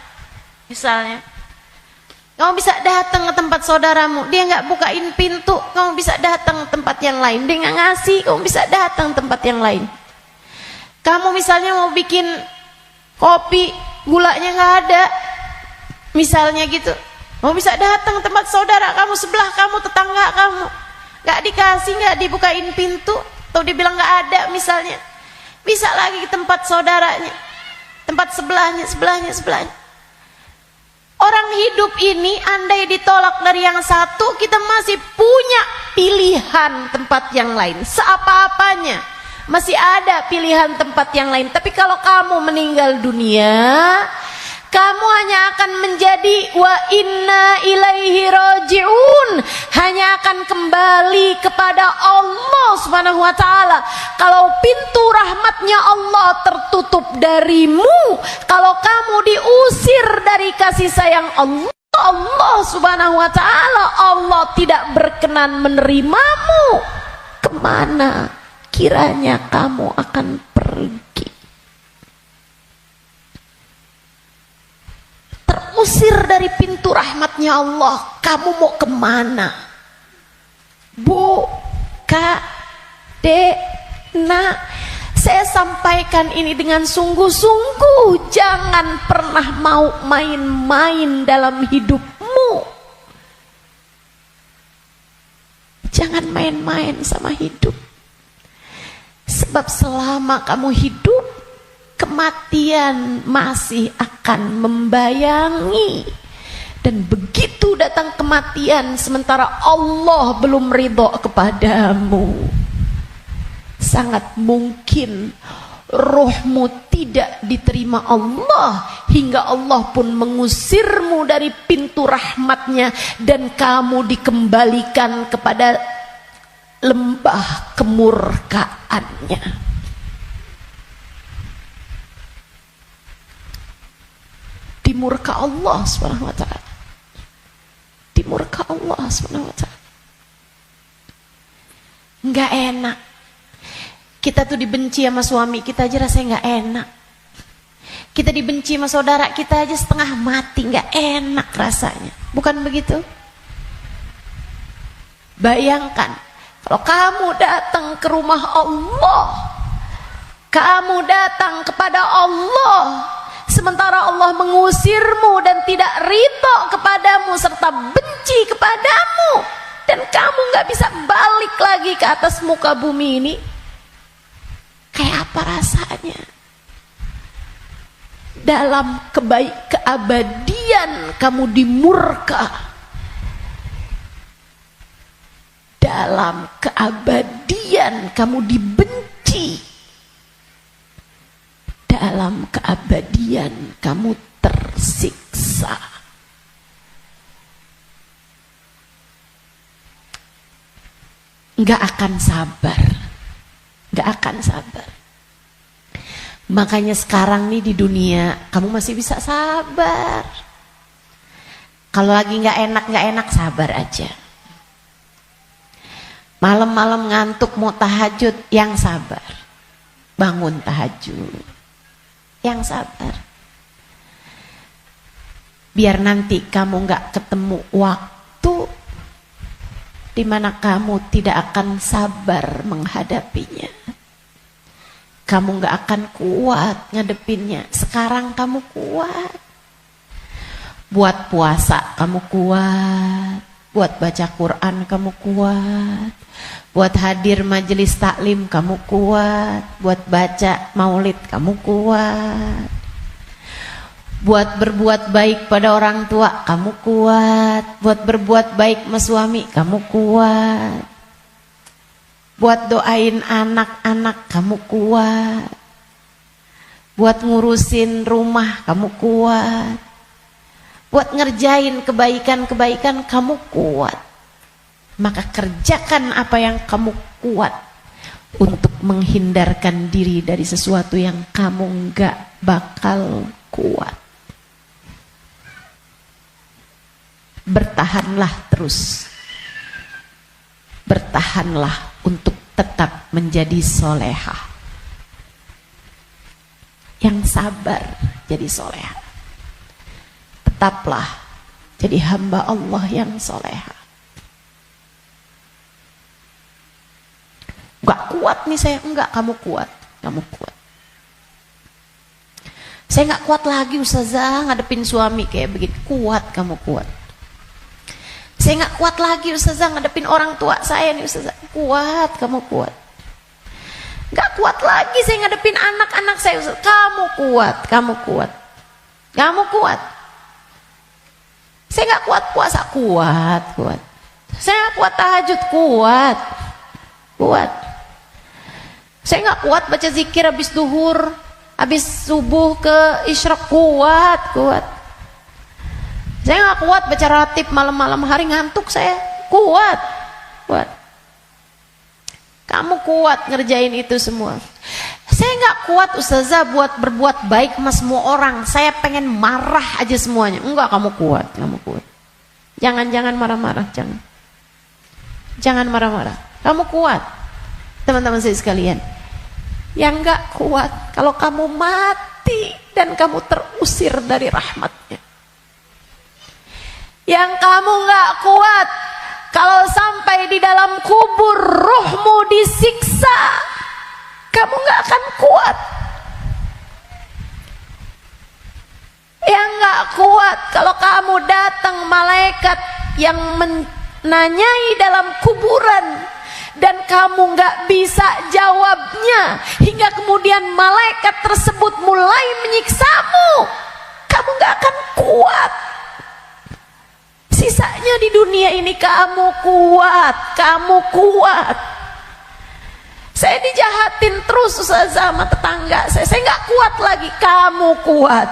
Kamu bisa datang ke tempat saudaramu, dia nggak bukain pintu, kamu bisa datang ke tempat yang lain. Dia nggak ngasih, kamu bisa datang ke tempat yang lain. Kamu misalnya mau bikin kopi, gulanya nggak ada, misalnya gitu, kamu bisa datang ke tempat saudara kamu, sebelah kamu, tetangga kamu, nggak dikasih, nggak dibukain pintu, atau dibilang nggak ada misalnya, bisa lagi ke tempat saudaranya, tempat sebelahnya. Orang hidup ini andai ditolak dari yang satu, kita masih punya pilihan tempat yang lain, seapa-apanya masih ada pilihan tempat yang lain. Tapi kalau kamu meninggal dunia, kamu hanya akan menjadi wa inna ilaihi raji'un, hanya akan kembali kepada Allah Subhanahu wa taala. Kalau pintu rahmatnya Allah tertutup darimu, kalau kamu diusir dari kasih sayang Allah Subhanahu wa taala, Allah tidak berkenan menerimamu, kemana kiranya kamu akan pergi? Terusir dari pintu rahmatnya Allah, kamu mau kemana? Bu, Kak, Dek, Nak, saya sampaikan ini dengan sungguh-sungguh. Jangan pernah mau main-main dalam hidupmu. Jangan main-main sama hidup. Sebab selama kamu hidup, kematian masih akan membayangi. Dan begitu datang kematian sementara Allah belum ridho kepadamu, sangat mungkin rohmu tidak diterima Allah, hingga Allah pun mengusirmu dari pintu rahmatnya, dan kamu dikembalikan kepada lembah kemurkaannya. Dimurka Allah Subhanahu wa taala. Dimurka Allah Subhanahu wa taala. Enggak enak. Kita tuh dibenci sama suami kita aja rasanya enggak enak. Kita dibenci sama saudara kita aja setengah mati, enggak enak rasanya. Bukan begitu? Bayangkan kalau kamu datang ke rumah Allah, kamu datang kepada Allah, sementara Allah mengusirmu dan tidak ridho kepadamu serta benci kepadamu, dan kamu gak bisa balik lagi ke atas muka bumi ini, kayak apa rasanya? Dalam keabadian kamu dimurka, dalam keabadian kamu dibenci, dalam keabadian kamu tersiksa. Nggak akan sabar, nggak akan sabar. Makanya sekarang nih di dunia kamu masih bisa sabar. Kalau lagi nggak enak sabar aja. Malam-malam ngantuk mau tahajud, yang sabar. Bangun tahajud, yang sabar. Biar nanti kamu nggak ketemu waktu di mana kamu tidak akan sabar menghadapinya. Kamu nggak akan kuat ngadepinnya. Sekarang kamu kuat. Buat puasa kamu kuat. Buat baca Quran kamu kuat. Buat hadir majelis taklim kamu kuat. Buat baca maulid kamu kuat. Buat berbuat baik pada orang tua kamu kuat. Buat berbuat baik sama suami kamu kuat. Buat doain anak-anak kamu kuat. Buat ngurusin rumah kamu kuat. Buat ngerjain kebaikan-kebaikan kamu kuat. Maka kerjakan apa yang kamu kuat untuk menghindarkan diri dari sesuatu yang kamu gak bakal kuat. Bertahanlah terus. Bertahanlah untuk tetap menjadi solehah. Yang sabar jadi solehah. Tetaplah jadi hamba Allah yang solehah. Gak kuat nih saya, enggak, kamu kuat, kamu kuat. Saya gak kuat lagi Ustazah ngadepin suami kayak begitu. Kuat, kamu kuat. Saya gak kuat lagi Ustazah ngadepin orang tua saya nih Ustazah. Kuat, kamu kuat. Gak kuat lagi saya ngadepin anak-anak saya Ustazah. Kamu kuat, kamu kuat. Kamu kuat. Saya gak kuat puasa, kuat, kuat. Saya nggak kuat tahajud, kuat. Saya nggak kuat baca zikir habis duhur, habis subuh ke isyraq, kuat. Saya nggak kuat baca ratib malam-malam hari, ngantuk saya, kuat. Kamu kuat ngerjain itu semua. Saya nggak kuat ustazah buat berbuat baik sama semua orang. Saya pengen marah aja semuanya. Enggak, kamu kuat. Jangan marah-marah, jangan marah-marah. Kamu kuat. Teman-teman saya sekalian, yang nggak kuat kalau kamu mati dan kamu terusir dari rahmatnya. Yang kamu nggak kuat kalau sampai di dalam kubur ruhmu disiksa, kamu nggak akan kuat. Yang nggak kuat kalau kamu datang malaikat yang menanyai dalam kuburan dan kamu nggak bisa jawabnya, hingga kemudian malaikat tersebut mulai menyiksamu, kamu nggak akan kuat. Sisanya di dunia ini kamu kuat. Saya dijahatin terus sama tetangga saya nggak kuat lagi, kamu kuat.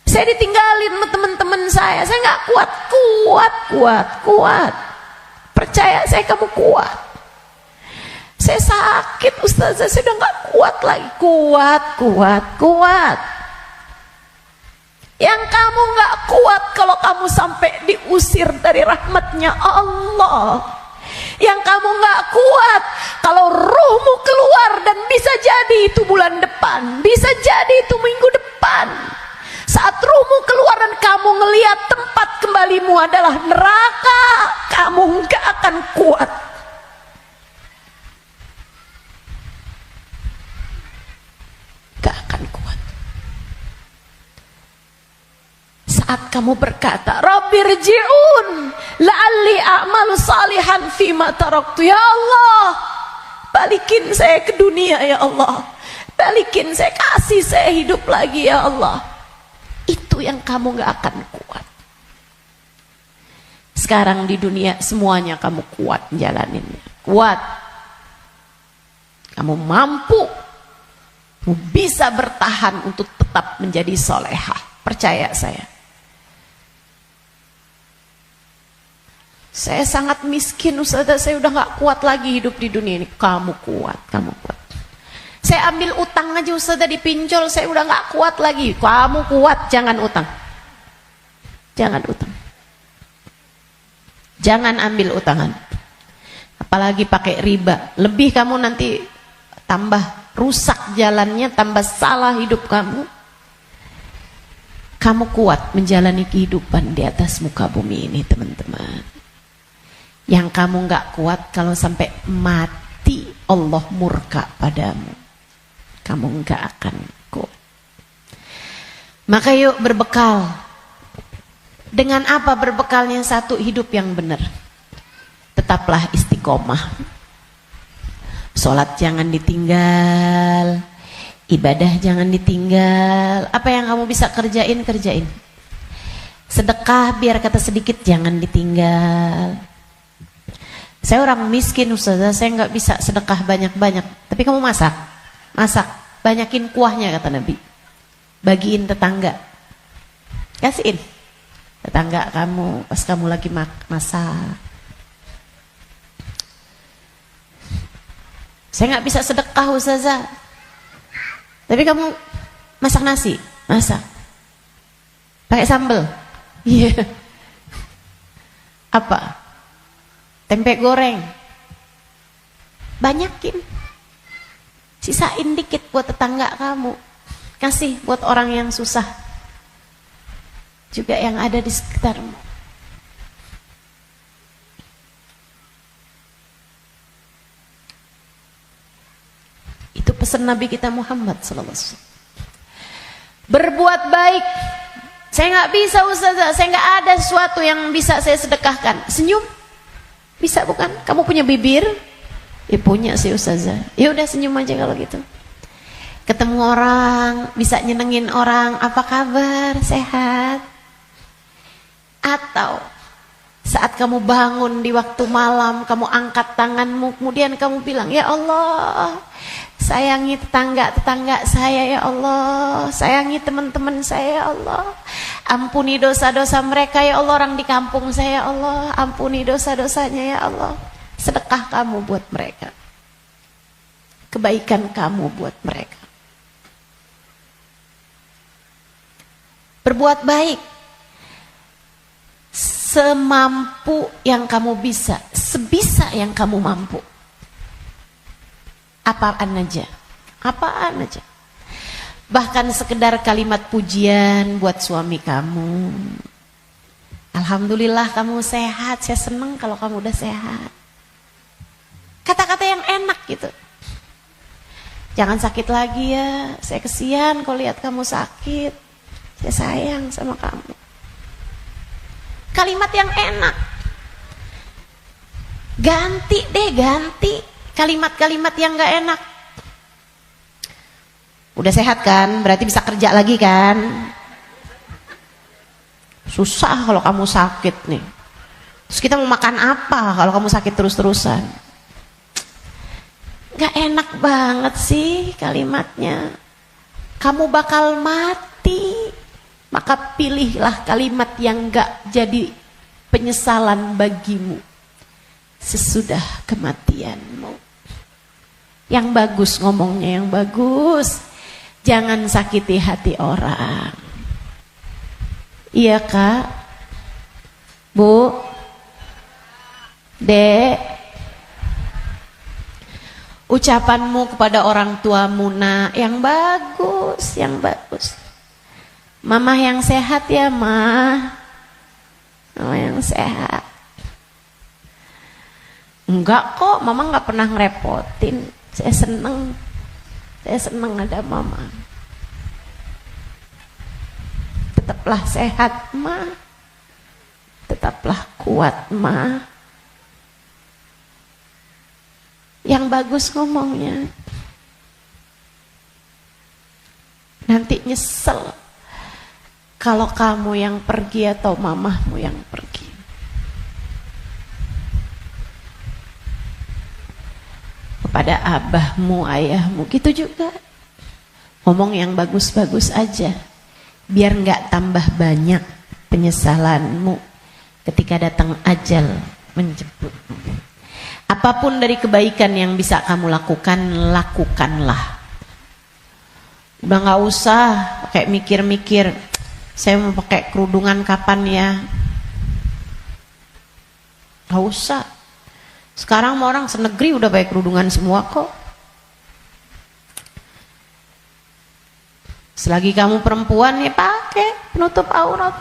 Saya ditinggalin sama teman-teman saya nggak kuat. Percaya saya, kamu kuat. Saya sakit ustazah, saya udah nggak kuat lagi, kuat. Yang kamu nggak kuat kalau kamu sampai diusir dari rahmatnya Allah. Yang kamu nggak kuat kalau ruhmu keluar, dan bisa jadi itu bulan depan, bisa jadi itu minggu depan. Saat ruhmu keluar dan kamu ngelihat tempat kembalimu adalah neraka, kamu nggak akan kuat. Gak akan kuat. Saat kamu berkata, Rabbirji'un la'alli a'malu salihan fima taraktu. Ya Allah, balikin saya ke dunia ya Allah. Balikin saya, kasih saya hidup lagi ya Allah. Itu yang kamu gak akan kuat. Sekarang di dunia semuanya kamu kuat jalaninnya. Kuat. Kamu mampu. Kamu bisa bertahan untuk tetap menjadi solehah. Percaya saya. Saya sangat miskin ustazah, saya udah gak kuat lagi hidup di dunia ini. Kamu kuat. Saya ambil utang aja ustazah, dipinjol, saya udah gak kuat lagi. Kamu kuat, jangan utang. Jangan ambil utangan. Apalagi pakai riba. Lebih kamu nanti tambah rusak jalannya, tambah salah hidup kamu. Kamu kuat menjalani kehidupan di atas muka bumi ini teman-teman. Yang kamu gak kuat kalau sampai mati Allah murka padamu, kamu gak akan kuat. Maka yuk berbekal. Dengan apa berbekalnya? Satu, hidup yang benar. Tetaplah istiqomah. Sholat jangan ditinggal, ibadah jangan ditinggal. Apa yang kamu bisa kerjain. Sedekah biar kata sedikit jangan ditinggal. Saya orang miskin ustazah, saya nggak bisa sedekah banyak-banyak. Tapi kamu masak, banyakin kuahnya kata Nabi. Bagiin tetangga, kasihin tetangga kamu pas kamu lagi masak. Saya nggak bisa sedekah ustazah. Tapi kamu masak nasi, pakai sambal, iya. Apa? Tempe goreng, banyakin, sisain dikit buat tetangga kamu, kasih buat orang yang susah juga yang ada di sekitarmu. Itu pesan Nabi kita Muhammad SAW. Berbuat baik. Saya nggak bisa ustazah, saya nggak ada sesuatu yang bisa saya sedekahkan. Senyum bisa bukan? Kamu punya bibir? Ya punya sih ustazah. Ya udah senyum aja kalau gitu. Ketemu orang, bisa nyenengin orang, apa kabar? Sehat? Atau Saat kamu bangun di waktu malam, kamu angkat tanganmu, kemudian kamu bilang, ya Allah, sayangi tetangga-tetangga saya ya Allah, sayangi teman-teman saya ya Allah, ampuni dosa-dosa mereka ya Allah, orang di kampung saya ya Allah, ampuni dosa-dosanya ya Allah. Sedekah kamu buat mereka, kebaikan kamu buat mereka. Berbuat baik semampu yang kamu bisa, sebisa yang kamu mampu. Apaan aja. Bahkan sekedar kalimat pujian buat suami kamu. Alhamdulillah kamu sehat, saya senang kalau kamu udah sehat. Kata-kata yang enak gitu. Jangan sakit lagi ya, saya kesian kalau lihat kamu sakit. Saya sayang sama kamu. Kalimat yang enak. Ganti kalimat-kalimat yang gak enak. Udah sehat kan, berarti bisa kerja lagi kan. Susah kalau kamu sakit nih. Terus kita mau makan apa kalau kamu sakit terus-terusan? Gak enak banget sih kalimatnya. Kamu bakal mati. Maka pilihlah kalimat yang gak jadi penyesalan bagimu sesudah kematianmu. Yang bagus ngomongnya, yang bagus. Jangan sakiti hati orang. Iya Kak? Bu? Dek? Ucapanmu kepada orang tuamu nak, yang bagus, yang bagus. Mama yang sehat ya Ma. Mama yang sehat. Enggak kok, Mama gak pernah ngerepotin. Saya seneng ada Mama. Tetaplah sehat Ma. Tetaplah kuat Ma. Yang bagus ngomongnya. Nanti nyesel kalau kamu yang pergi atau mamahmu yang pergi. Kepada abahmu, ayahmu, gitu juga. Ngomong yang bagus-bagus aja. Biar gak tambah banyak penyesalanmu ketika datang ajal menjemputmu. Apapun dari kebaikan yang bisa kamu lakukan, lakukanlah. Udah gak usah kayak mikir-mikir, saya mau pakai kerudungan kapan ya? Gak usah. Sekarang orang senegeri udah pakai kerudungan semua kok. Selagi kamu perempuan ya pakai penutup aurat.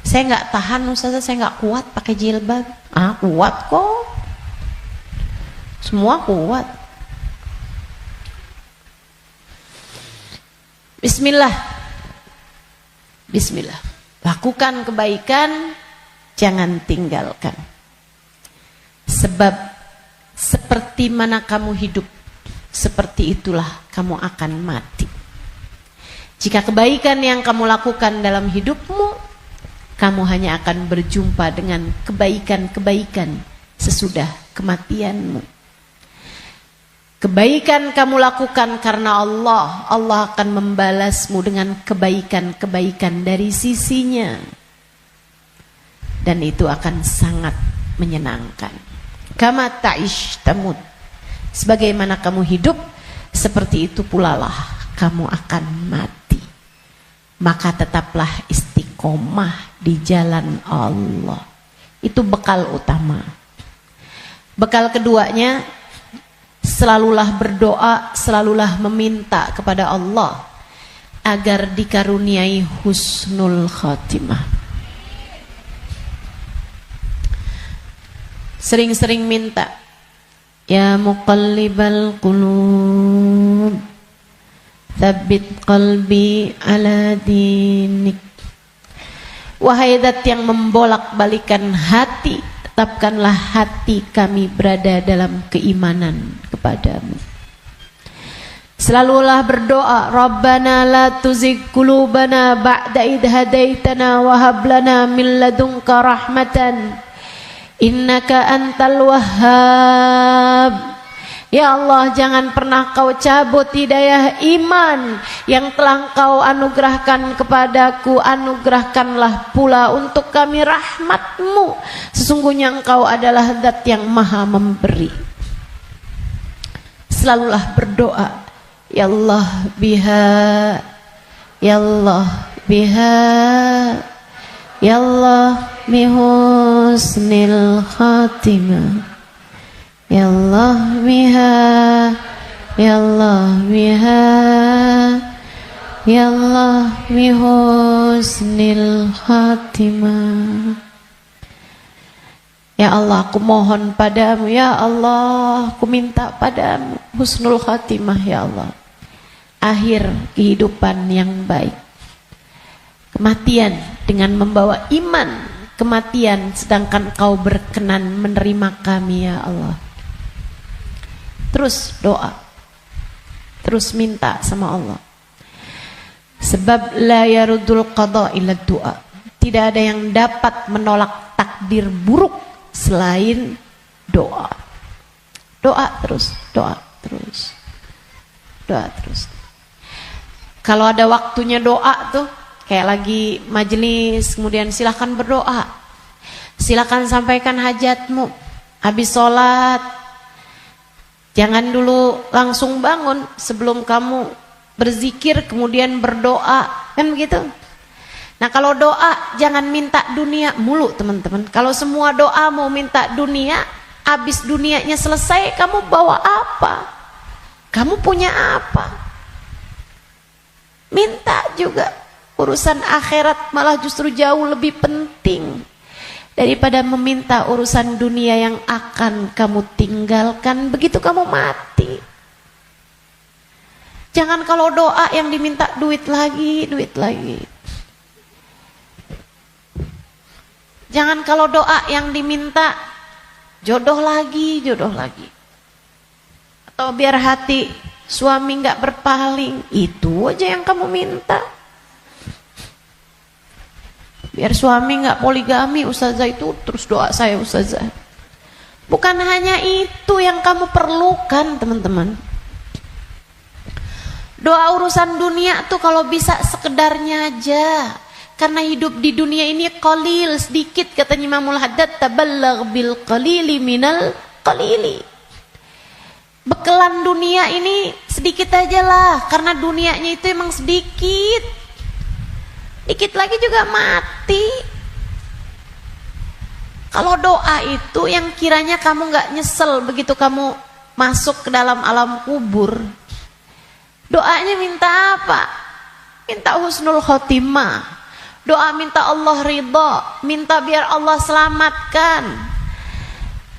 Saya nggak tahan Ustazah, saya nggak kuat pakai jilbab. Kuat kok. Semua kuat. Bismillah. Bismillah. Lakukan kebaikan, jangan tinggalkan. Sebab seperti mana kamu hidup, seperti itulah kamu akan mati. Jika kebaikan yang kamu lakukan dalam hidupmu, kamu hanya akan berjumpa dengan kebaikan-kebaikan sesudah kematianmu. Kebaikan kamu lakukan karena Allah, Allah akan membalasmu dengan kebaikan-kebaikan dari sisinya. Dan itu akan sangat menyenangkan. Kama ta'ish tamut. Sebagaimana kamu hidup, seperti itu pula lah kamu akan mati. Maka tetaplah istiqomah di jalan Allah. Itu bekal utama. Bekal keduanya, selalulah berdoa, selalulah meminta kepada Allah agar dikaruniai husnul khatimah. Sering-sering minta, ya muqallibal qulub, tsabbit qalbi ala dinik. Wahai zat yang membolak-balikan hati, tetapkanlah hati kami berada dalam keimanan kepadamu. Selalulah berdoa, Rabbana la tuzigh qulubana ba'da idh hadaitana wa hab lana min ladunka rahmatan innaka antal wahhab. Ya Allah, jangan pernah kau cabut hidayah iman yang telah kau anugerahkan kepadaku. Anugerahkanlah pula untuk kami rahmatmu. Sesungguhnya engkau adalah zat yang maha memberi. Selalulah berdoa, Ya Allah biha, Ya Allah biha, Ya Allah bihusnil khatimah, Ya Allah biha, Ya Allah biha, Ya Allah bihusnil khatimah. Ya Allah, aku mohon padamu, Ya Allah, aku minta padamu husnul khatimah, Ya Allah. Akhir kehidupan yang baik. Kematian dengan membawa iman. Kematian sedangkan kau berkenan menerima kami, Ya Allah. Terus doa. Terus minta sama Allah. Sebab la yarudul qada illa doa. Tidak ada yang dapat menolak takdir buruk selain doa. Doa terus, doa terus, doa terus. Kalau ada waktunya doa tuh, kayak lagi majelis, kemudian silahkan berdoa, silahkan sampaikan hajatmu. Habis sholat, jangan dulu langsung bangun, sebelum kamu berzikir kemudian berdoa, kan begitu. Nah kalau doa jangan minta dunia mulu teman-teman. Kalau semua doa mau minta dunia, habis dunianya selesai kamu bawa apa? Kamu punya apa? Minta juga. Urusan akhirat malah justru jauh lebih penting daripada meminta urusan dunia yang akan kamu tinggalkan begitu kamu mati. Jangan kalau doa yang diminta duit lagi, duit lagi. Jangan kalau doa yang diminta jodoh lagi, jodoh lagi. Atau biar hati suami nggak berpaling, itu aja yang kamu minta. Biar suami nggak poligami, ustazah, itu terus doa saya ustazah. Bukan hanya itu yang kamu perlukan teman-teman. Doa urusan dunia tuh kalau bisa sekedarnya aja. Karena hidup di dunia ini qalil, sedikit, katanya Imamul Haddad, tabalagh bil qalili minal qalili. Bekelan dunia ini sedikit aja lah, karena dunianya itu emang sedikit. Dikit lagi juga mati. Kalau doa itu yang kiranya kamu gak nyesel begitu kamu masuk ke dalam alam kubur. Doanya minta apa? Minta husnul khotimah. Doa minta Allah ridha, minta biar Allah selamatkan,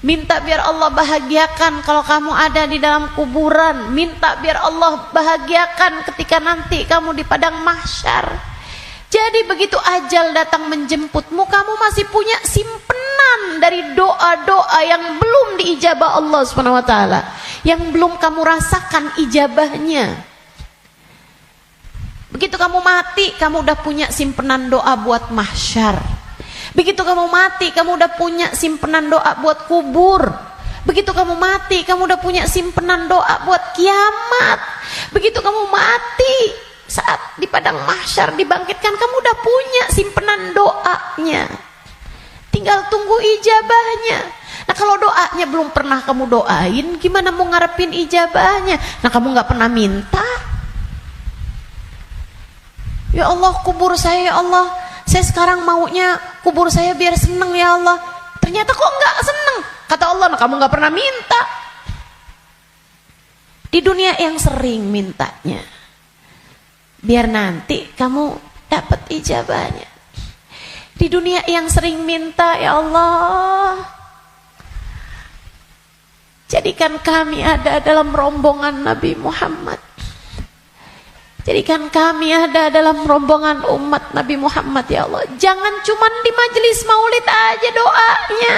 minta biar Allah bahagiakan kalau kamu ada di dalam kuburan, minta biar Allah bahagiakan ketika nanti kamu di padang mahsyar. Jadi begitu ajal datang menjemputmu, kamu masih punya simpenan dari doa-doa yang belum diijabah Allah SWT, yang belum kamu rasakan ijabahnya. Begitu kamu mati, kamu udah punya simpenan doa buat mahsyar. Begitu kamu mati, kamu udah punya simpenan doa buat kubur. Begitu kamu mati, kamu udah punya simpenan doa buat kiamat. Begitu kamu mati, saat di padang mahsyar dibangkitkan, kamu udah punya simpenan doanya. Tinggal tunggu ijabahnya. Nah kalau doanya belum pernah kamu doain, gimana mau ngarepin ijabahnya? Nah kamu gak pernah minta. Ya Allah, kubur saya, ya Allah, saya sekarang maunya kubur saya biar seneng, ya Allah. Ternyata kok nggak seneng, kata Allah. Nah kamu nggak pernah minta. Di dunia yang sering mintanya, biar nanti kamu dapat ijabahnya. Di dunia yang sering minta, ya Allah, jadikan kami ada dalam rombongan Nabi Muhammad. Jadikan kami ada dalam rombongan umat Nabi Muhammad, ya Allah. Jangan cuma di majelis maulid aja doanya.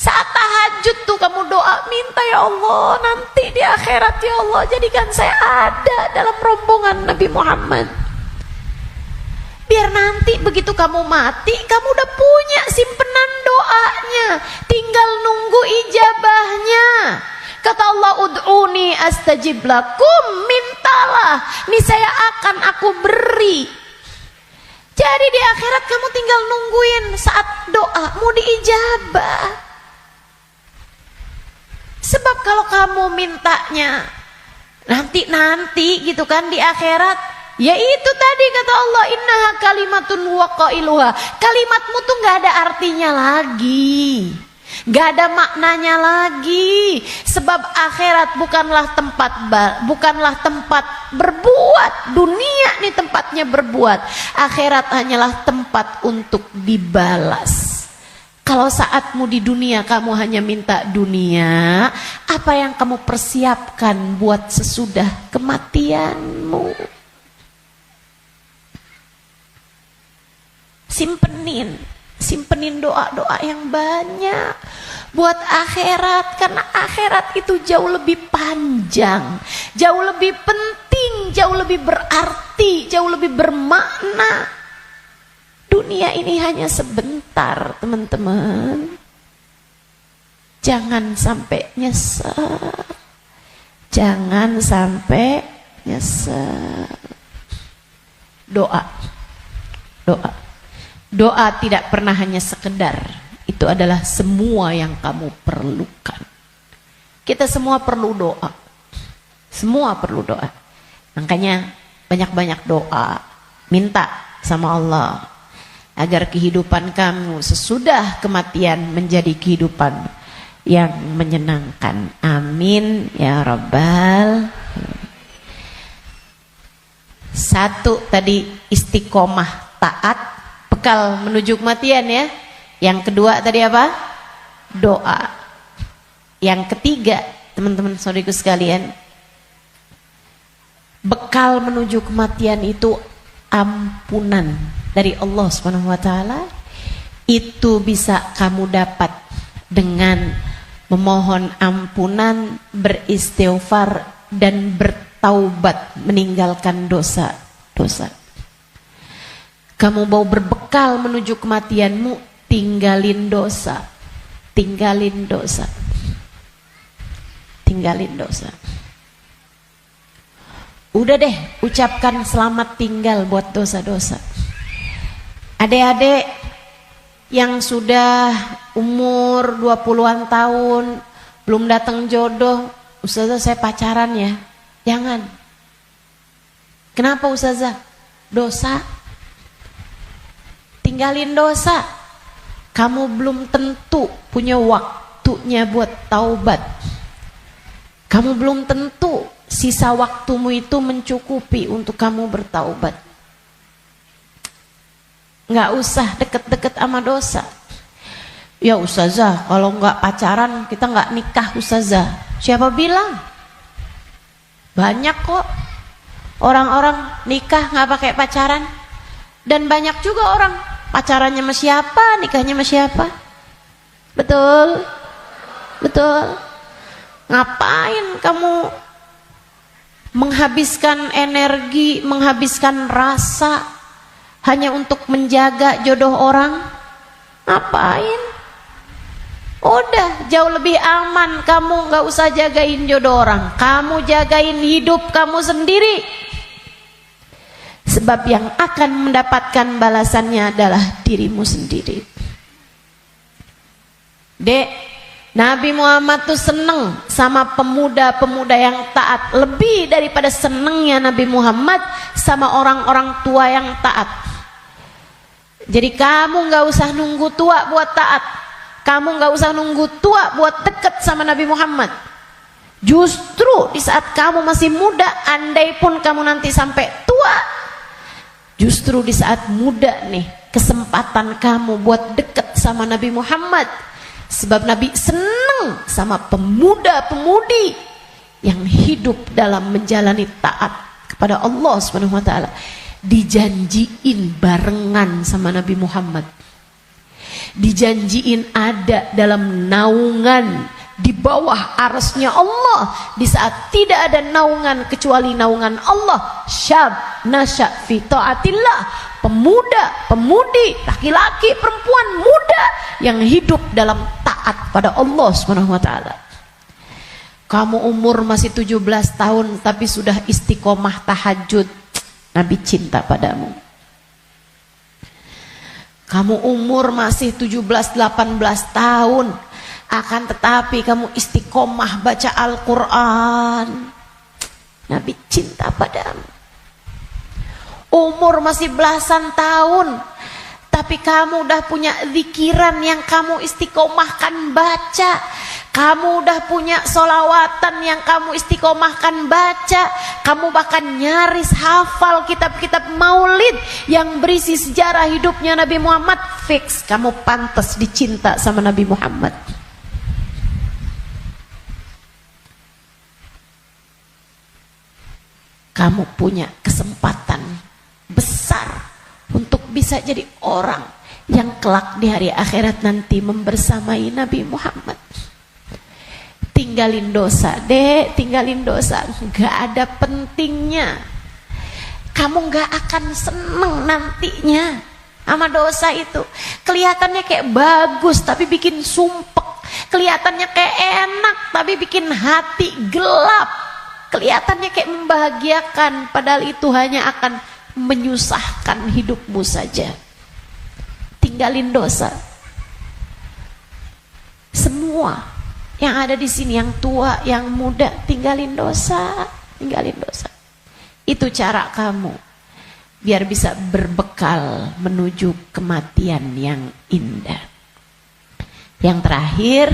Saat tahajud tuh kamu doa, minta ya Allah nanti di akhirat ya Allah jadikan saya ada dalam rombongan Nabi Muhammad. Biar nanti begitu kamu mati, kamu udah punya simpenan doanya, tinggal nunggu ijabahnya. Kata Allah, ud'uni astajib lakum, mintalah, niscaya akan aku beri. Jadi di akhirat kamu tinggal nungguin saat doa mau diijabah. Sebab kalau kamu mintanya nanti gitu kan di akhirat, ya itu tadi kata Allah, innaha kalimatun wa qailuha. Kalimatmu tuh nggak ada artinya lagi, nggak ada maknanya lagi. Sebab akhirat bukanlah tempat berbuat. Dunia nih tempatnya berbuat. Akhirat hanyalah tempat untuk dibalas. Kalau saatmu di dunia kamu hanya minta dunia, apa yang kamu persiapkan buat sesudah kematianmu? Simpenin doa-doa yang banyak buat akhirat, karena akhirat itu jauh lebih panjang, jauh lebih penting, jauh lebih berarti, jauh lebih bermakna. Dunia ini hanya sebentar, teman-teman. Jangan sampai nyesel. Jangan sampai nyesel. Doa. Doa tidak pernah hanya sekedar. Itu adalah semua yang kamu perlukan. Kita semua perlu doa. Semua perlu doa. Makanya banyak-banyak doa. Minta sama Allah agar kehidupan kamu sesudah kematian menjadi kehidupan yang menyenangkan. Amin ya Rabbal. Satu tadi istiqomah taat, bekal menuju kematian ya. Yang kedua tadi apa? Doa. Yang ketiga, teman-teman saudariku sekalian, bekal menuju kematian itu ampunan dari Allah Subhanahu wa taala. Itu bisa kamu dapat dengan memohon ampunan, beristighfar dan bertaubat, meninggalkan dosa-dosa. Kamu mau berbekal menuju kematianmu, tinggalin dosa. Tinggalin dosa. Tinggalin dosa. Udah deh, ucapkan selamat tinggal buat dosa-dosa. Adik-adik yang sudah umur 20-an tahun, belum datang jodoh, Ustazah saya pacaran ya. Jangan. Kenapa Ustazah? Dosa. Tinggalin dosa. Kamu belum tentu punya waktunya buat taubat. Kamu belum tentu sisa waktumu itu mencukupi untuk kamu bertaubat. Nggak usah deket-deket sama dosa. Ya Ustazah, kalau nggak pacaran kita nggak nikah Ustazah. Siapa bilang? Banyak kok orang-orang nikah nggak pakai pacaran. Dan banyak juga orang pacarannya sama siapa, nikahnya sama siapa. Betul? Betul? Ngapain kamu menghabiskan energi, menghabiskan rasa hanya untuk menjaga jodoh orang? Ngapain? Udah jauh lebih aman kamu gak usah jagain jodoh orang, kamu jagain hidup kamu sendiri. Sebab yang akan mendapatkan balasannya adalah dirimu sendiri. Dek, Nabi Muhammad tuh seneng sama pemuda-pemuda yang taat, lebih daripada senengnya Nabi Muhammad sama orang-orang tua yang taat. Jadi kamu gak usah nunggu tua buat taat. Kamu gak usah nunggu tua buat deket sama Nabi Muhammad. Justru di saat kamu masih muda, andai pun kamu nanti sampai tua, justru di saat muda nih kesempatan kamu buat deket sama Nabi Muhammad. Sebab Nabi senang sama pemuda-pemudi yang hidup dalam menjalani taat kepada Allah Subhanahu wa taala. Dijanjiin barengan sama Nabi Muhammad. dijanjiin ada dalam naungan di bawah arasnya Allah di saat tidak ada naungan kecuali naungan Allah. Syab nasya fi taatillah, pemuda, pemudi, laki-laki, perempuan, muda yang hidup dalam taat pada Allah Subhanahu wa taala. Kamu umur masih 17 tahun tapi sudah istiqomah tahajud, Nabi cinta padamu. Kamu umur masih 17-18 tahun, akan tetapi kamu istiqomah baca Al-Quran, Nabi cinta padamu. Umur masih belasan tahun, tapi kamu udah punya zikiran yang kamu istiqomahkan baca. Kamu udah punya solawatan yang kamu istiqomahkan baca. Kamu bahkan nyaris hafal kitab-kitab maulid yang berisi sejarah hidupnya Nabi Muhammad. Fix, kamu pantas dicinta sama Nabi Muhammad. Kamu punya kesempatan besar untuk bisa jadi orang yang kelak di hari akhirat nanti membersamai Nabi Muhammad. Tinggalin dosa, dek, tinggalin dosa, gak ada pentingnya. Kamu gak akan seneng nantinya sama dosa itu. Kelihatannya kayak bagus tapi bikin sumpek. Kelihatannya kayak enak tapi bikin hati gelap. Kelihatannya kayak membahagiakan padahal itu hanya akan menyusahkan hidupmu saja. Tinggalin dosa. Semua yang ada di sini, yang tua, yang muda, tinggalin dosa, tinggalin dosa. Itu cara kamu biar bisa berbekal menuju kematian yang indah. Yang terakhir,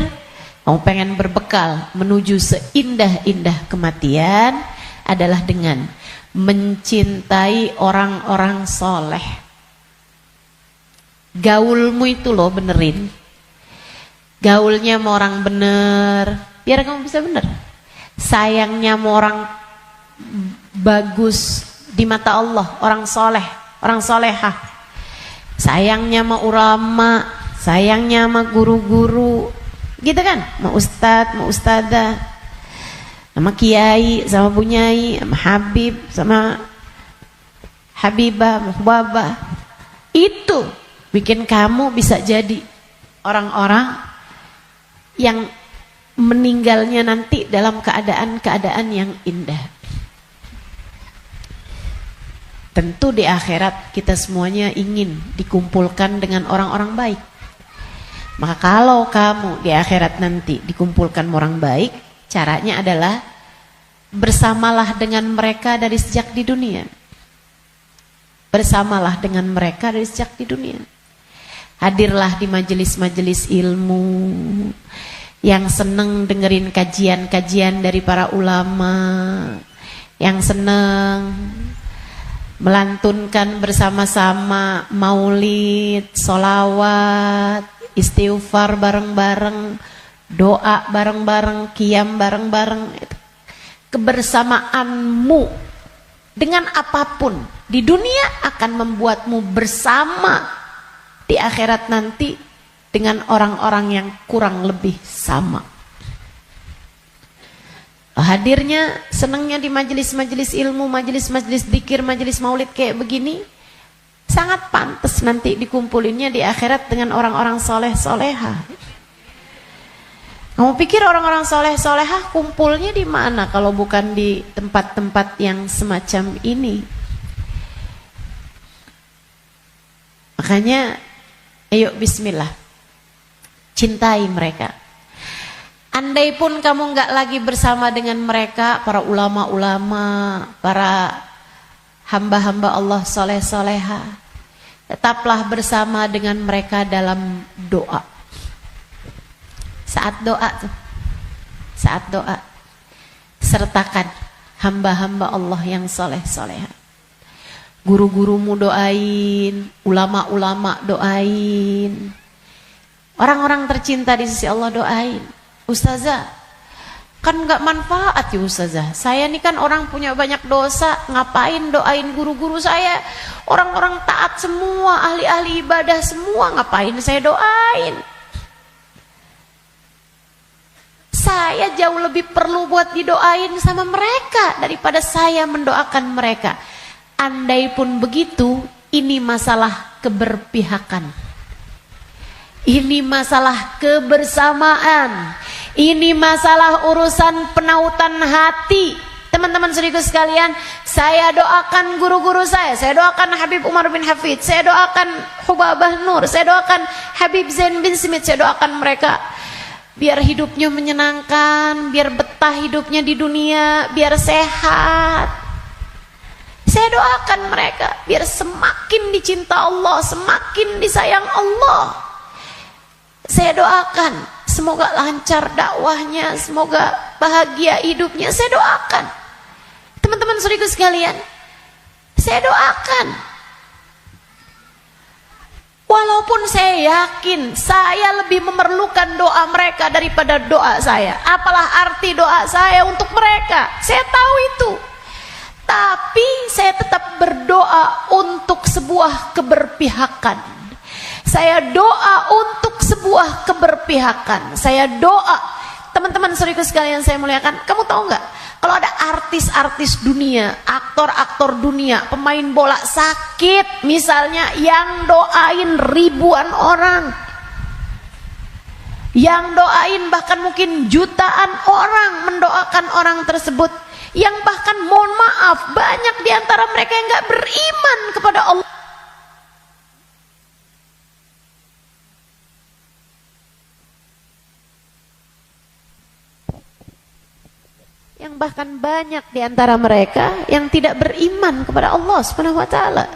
kamu pengen berbekal menuju seindah-indah kematian adalah dengan mencintai orang-orang soleh. Gaulmu itu loh benerin. Gaulnya sama orang bener, biar kamu bisa bener. Sayangnya sama orang bagus di mata Allah, orang soleh, orang solehah. Sayangnya sama ulama, sayangnya sama guru-guru, gitu kan? Sama ustadz, sama ustadzah, sama kiai, sama bunyai, sama habib, sama habibah, sama hubabah. Itu bikin kamu bisa jadi orang-orang yang meninggalnya nanti dalam keadaan-keadaan yang indah. Tentu di akhirat kita semuanya ingin dikumpulkan dengan orang-orang baik. Maka kalau kamu di akhirat nanti dikumpulkan orang baik, caranya adalah bersamalah dengan mereka dari sejak di dunia. Bersamalah dengan mereka dari sejak di dunia. Hadirlah di majelis-majelis ilmu, yang seneng dengerin kajian-kajian dari para ulama, yang seneng melantunkan bersama-sama maulid, solawat, istighfar bareng-bareng, doa bareng-bareng, qiyam bareng-bareng. Kebersamaanmu dengan apapun di dunia akan membuatmu bersama di akhirat nanti dengan orang-orang yang kurang lebih sama. Hadirnya, senangnya di majelis-majelis ilmu, majelis-majelis dzikir, majelis maulid kayak begini, sangat pantas nanti dikumpulinnya di akhirat dengan orang-orang soleh-solehah. Kamu pikir orang-orang soleh-solehah kumpulnya di mana kalau bukan di tempat-tempat yang semacam ini? Makanya ayo bismillah, cintai mereka. Andai pun kamu nggak lagi bersama dengan mereka, para ulama-ulama, para hamba-hamba Allah soleh-soleha, tetaplah bersama dengan mereka dalam doa. Saat doa tuh, saat doa, sertakan hamba-hamba Allah yang soleh-soleha. Guru-gurumu doain, ulama-ulama doain, orang-orang tercinta di sisi Allah doain. Ustazah, Kan nggak manfaat ya Ustazah. Saya nih kan orang punya banyak dosa, ngapain doain guru-guru saya? Orang-orang taat semua, ahli-ahli ibadah semua, ngapain saya doain? Saya jauh lebih perlu buat didoain sama mereka daripada saya mendoakan mereka. Andai pun begitu, ini masalah keberpihakan. Ini masalah kebersamaan. Ini masalah urusan penautan hati. Teman-teman saudaraku sekalian, saya doakan guru-guru saya doakan Habib Umar bin Hafid, saya doakan Hubabah Nur, saya doakan Habib Zain bin Smith, saya doakan mereka biar hidupnya menyenangkan, biar betah hidupnya di dunia, biar sehat. Saya doakan mereka biar semakin dicinta Allah, semakin disayang Allah. Saya doakan semoga lancar dakwahnya, semoga bahagia hidupnya. Saya doakan. Teman-teman saudaraku sekalian, saya doakan. Walaupun saya yakin saya lebih memerlukan doa mereka daripada doa saya. Apalah arti doa saya untuk mereka? Saya tahu itu. Tapi saya tetap berdoa untuk sebuah keberpihakan. Saya doa untuk sebuah keberpihakan. Saya doa. Teman-teman saudaraku sekalian saya muliakan, kamu tahu nggak? Kalau ada artis-artis dunia, aktor-aktor dunia, pemain bola sakit misalnya, yang doain ribuan orang, yang doain bahkan mungkin jutaan orang mendoakan orang tersebut, yang bahkan mohon maaf banyak diantara mereka yang nggak beriman kepada Allah. Yang bahkan banyak di antara mereka yang tidak beriman kepada Allah Subhanahu wa taala.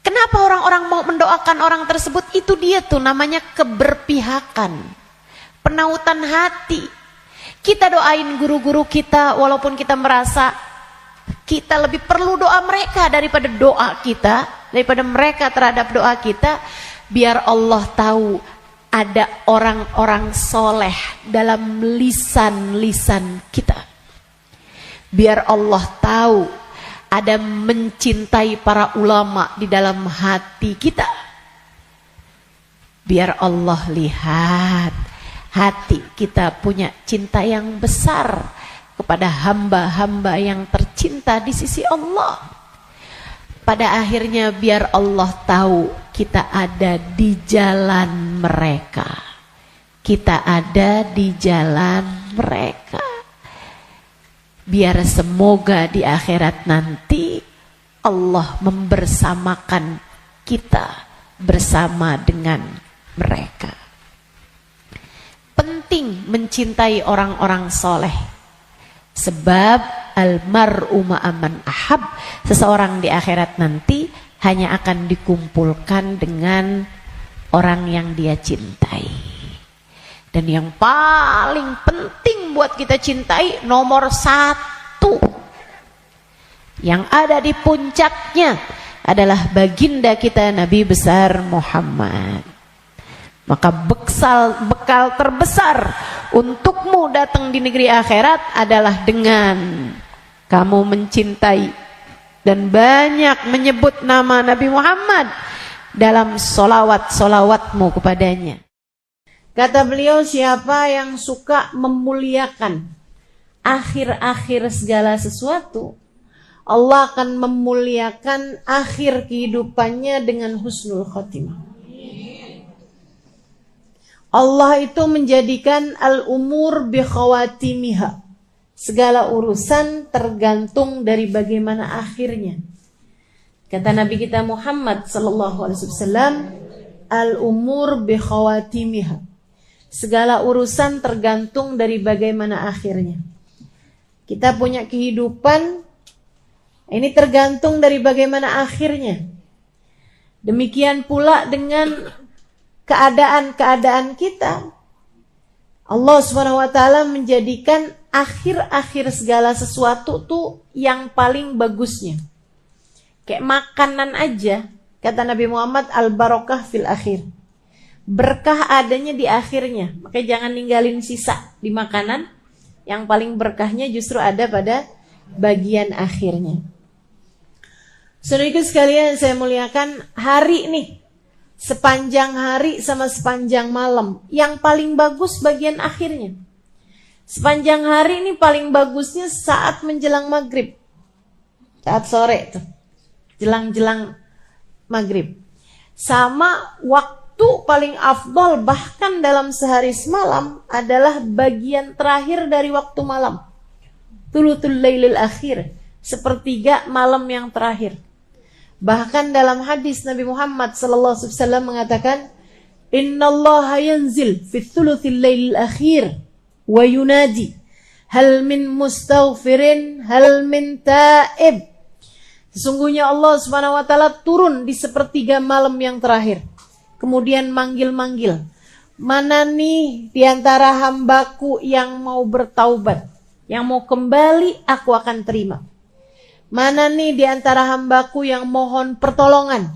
Kenapa orang-orang mau mendoakan orang tersebut? Itu dia tuh namanya keberpihakan, penautan hati. Kita doain guru-guru kita walaupun kita merasa kita lebih perlu doa mereka daripada doa kita, daripada mereka terhadap doa kita, biar Allah tahu ada orang-orang soleh dalam lisan-lisan kita. Biar Allah tahu ada mencintai para ulama di dalam hati kita. Biar Allah lihat hati kita punya cinta yang besar kepada hamba-hamba yang tercinta di sisi Allah. Pada akhirnya biar Allah tahu kita ada di jalan mereka. Kita ada di jalan mereka. Biar semoga di akhirat nanti Allah membersamakan kita bersama dengan mereka. Penting mencintai orang-orang soleh. Sebab almar'u ma'aman ahab, seseorang di akhirat nanti hanya akan dikumpulkan dengan orang yang dia cintai. Dan yang paling penting buat kita cintai, nomor satu, yang ada di puncaknya adalah baginda kita Nabi besar Muhammad. Maka bekal terbesar untukmu datang di negeri akhirat adalah dengan kamu mencintai dan banyak menyebut nama Nabi Muhammad dalam solawat-solawatmu kepadanya. Kata beliau, siapa yang suka memuliakan akhir-akhir segala sesuatu, Allah akan memuliakan akhir kehidupannya dengan husnul khotimah. Allah itu menjadikan al-umur bi khawatimiha. Segala urusan tergantung dari bagaimana akhirnya. Kata Nabi kita Muhammad sallallahu alaihi wasallam, al-umur bi khawatimiha. Segala urusan tergantung dari bagaimana akhirnya. Kita punya kehidupan, ini tergantung dari bagaimana akhirnya. Demikian pula dengan keadaan-keadaan kita. Allah SWT menjadikan akhir-akhir segala sesuatu tuh yang paling bagusnya. Kayak makanan aja, kata Nabi Muhammad, al-barakah fil akhir. Berkah adanya di akhirnya. Makanya jangan ninggalin sisa di makanan. Yang paling berkahnya justru ada pada bagian akhirnya. Saudaraku sekalian, saya muliakan, hari nih, sepanjang hari sama sepanjang malam, yang paling bagus bagian akhirnya. Sepanjang hari ini paling bagusnya saat menjelang maghrib, saat sore tuh, jelang-jelang maghrib. Sama waktu paling afdol bahkan dalam sehari semalam adalah bagian terakhir dari waktu malam, thuluthul lailil akhir, sepertiga malam yang terakhir. Bahkan dalam hadis Nabi Muhammad SAW mengatakan, Innallaha yanzil fi thuluthil lailil akhir wa yunadi hal min mustaghfirin hal min taib. Sesungguhnya Allah Subhanahu wa taala turun di sepertiga malam yang terakhir. Kemudian manggil-manggil, mana nih di antara hambaku yang mau bertaubat, yang mau kembali, aku akan terima. Mana nih di antara hambaku yang mohon pertolongan,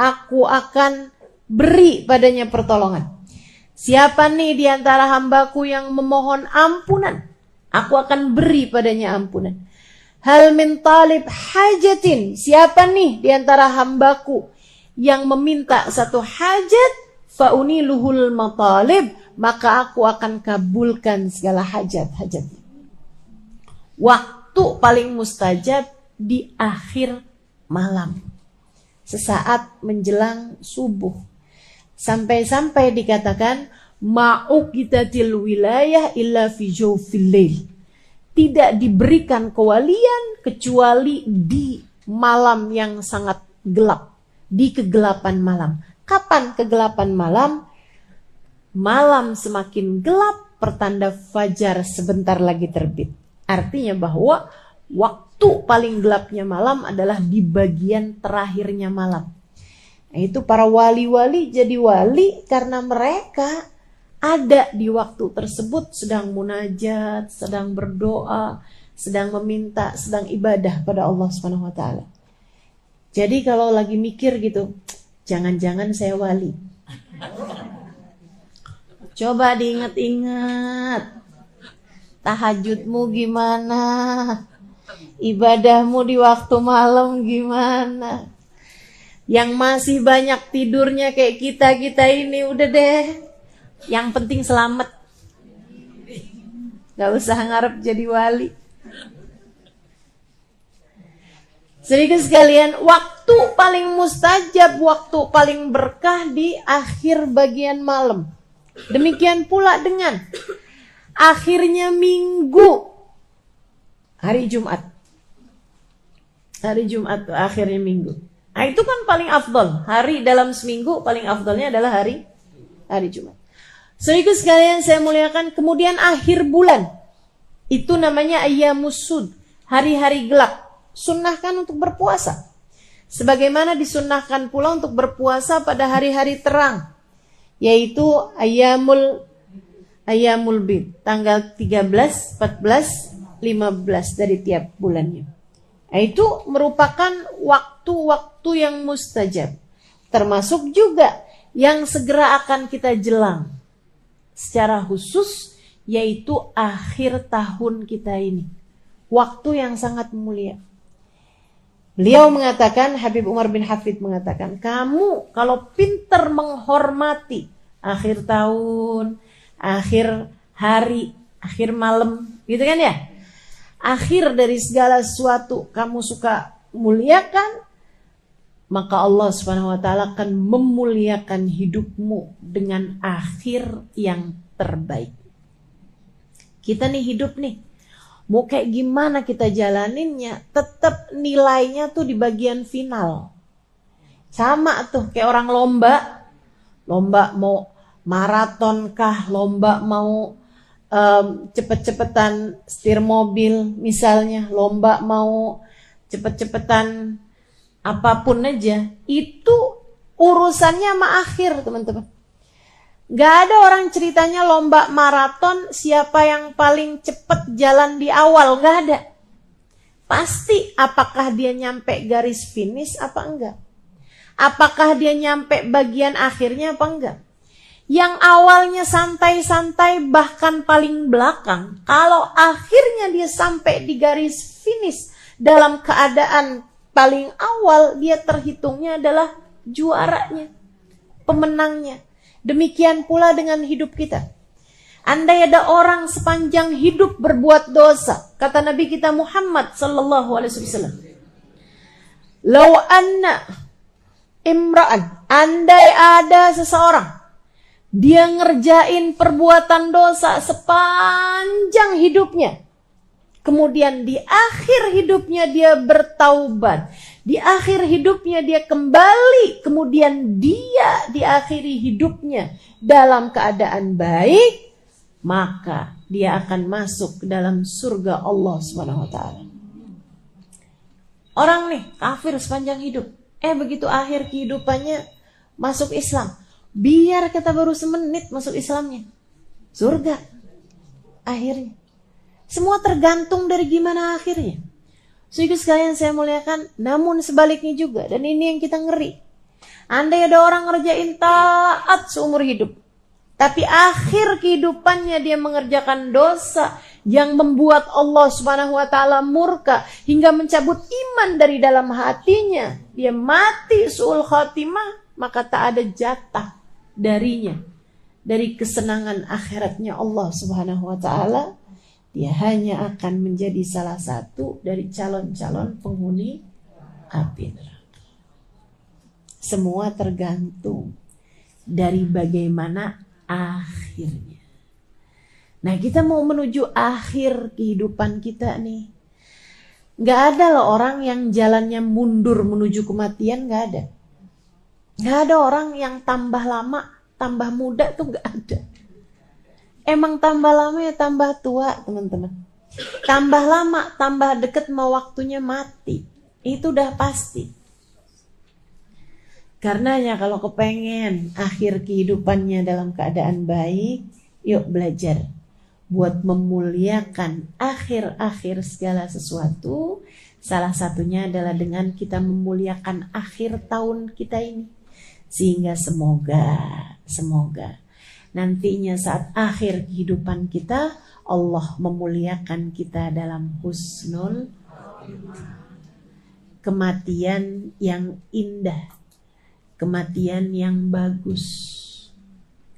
aku akan beri padanya pertolongan. Siapa nih di antara hambaku yang memohon ampunan, aku akan beri padanya ampunan. Hal min talib hajatin, siapa nih di antara hambaku yang meminta satu hajat, fauniluhul matalib, maka aku akan kabulkan segala hajat-hajatnya. Waktu paling mustajab di akhir malam, sesaat menjelang subuh. Sampai-sampai dikatakan ma'uqitatil wilayah illa fi jawfil lail. Tidak diberikan kewalian kecuali di malam yang sangat gelap, di kegelapan malam. Kapan kegelapan malam? Malam semakin gelap, pertanda fajar sebentar lagi terbit. Artinya bahwa waktu paling gelapnya malam adalah di bagian terakhirnya malam. Nah, itu para wali-wali jadi wali karena mereka ada di waktu tersebut sedang munajat, sedang berdoa, sedang meminta, sedang ibadah pada Allah Subhanahu wa taala. Jadi kalau lagi mikir gitu, jangan-jangan saya wali. Coba diingat-ingat. Tahajudmu gimana? Ibadahmu di waktu malam gimana? Yang masih banyak tidurnya kayak kita ini udah deh. Yang penting selamat. Gak usah ngarep jadi wali. Sedikit sekalian, waktu paling mustajab, waktu paling berkah di akhir bagian malam. Demikian pula dengan akhirnya minggu, hari Jumat. Hari Jumat tuh akhirnya minggu. Nah, itu kan paling afdol. Hari dalam seminggu paling afdolnya adalah hari Jumat. Saudaraku sekalian saya muliakan, kemudian akhir bulan. Itu namanya ayyamus sud, hari-hari gelap. Sunnahkan untuk berpuasa. Sebagaimana disunnahkan pula untuk berpuasa pada hari-hari terang, yaitu ayyamul bid, tanggal 13, 14, 15 dari tiap bulannya. Nah, itu merupakan waktu-waktu yang mustajab. Termasuk juga yang segera akan kita jelang secara khusus, yaitu akhir tahun kita ini. Waktu yang sangat mulia. Beliau mengatakan, Habib Umar bin Hafid mengatakan, kamu kalau pintar menghormati akhir tahun, akhir hari, akhir malam, gitu kan ya? Akhir dari segala sesuatu kamu suka muliakan, maka Allah Subhanahu wa taala akan memuliakan hidupmu dengan akhir yang terbaik. Kita nih hidup nih, mau kayak gimana kita jalaninnya, tetap nilainya tuh di bagian final. Sama tuh kayak orang lomba mau maraton kah, lomba mau cepet-cepetan setir mobil misalnya, lomba mau cepet-cepetan apapun aja, itu urusannya sama akhir, teman-teman. Gak ada orang ceritanya lomba maraton siapa yang paling cepet jalan di awal, gak ada. Pasti apakah dia nyampe garis finish apa enggak, apakah dia nyampe bagian akhirnya apa enggak. Yang awalnya santai-santai bahkan paling belakang, kalau akhirnya dia sampai di garis finish dalam keadaan paling awal, dia terhitungnya adalah juaranya, pemenangnya. Demikian pula dengan hidup kita. Andai ada orang sepanjang hidup berbuat dosa, kata Nabi kita Muhammad sallallahu alaihi wasallam, "Lau anna imra'an", andai ada seseorang dia ngerjain perbuatan dosa sepanjang hidupnya, kemudian di akhir hidupnya dia bertaubat, di akhir hidupnya dia kembali, kemudian dia diakhiri hidupnya dalam keadaan baik, maka dia akan masuk ke dalam surga Allah Subhanahu wa taala. Orang nih kafir sepanjang hidup, begitu akhir kehidupannya masuk Islam. Biar kata baru semenit masuk Islamnya, surga akhirnya. Semua tergantung dari gimana akhirnya. Saudara sekalian saya muliakan, namun sebaliknya juga, dan ini yang kita ngeri. Andai ada orang ngerjain taat seumur hidup, tapi akhir kehidupannya dia mengerjakan dosa yang membuat Allah Subhanahu wa taala murka hingga mencabut iman dari dalam hatinya, dia mati su'ul khatimah, maka tak ada jatah darinya dari kesenangan akhiratnya Allah Subhanahu wa taala. Dia hanya akan menjadi salah satu dari calon-calon penghuni api neraka. Semua tergantung dari bagaimana akhirnya. Nah, kita mau menuju akhir kehidupan kita nih. Gak ada loh orang yang jalannya mundur menuju kematian, gak ada. Gak ada orang yang tambah lama, tambah muda tuh gak ada. Emang tambah lama ya tambah tua, teman-teman. Tambah lama, tambah deket mau waktunya mati. Itu udah pasti. Karenanya kalau kepengen akhir kehidupannya dalam keadaan baik, yuk belajar buat memuliakan akhir-akhir segala sesuatu. Salah satunya adalah dengan kita memuliakan akhir tahun kita ini. Sehingga semoga nantinya saat akhir kehidupan kita, Allah memuliakan kita dalam husnul kematian yang indah, kematian yang bagus,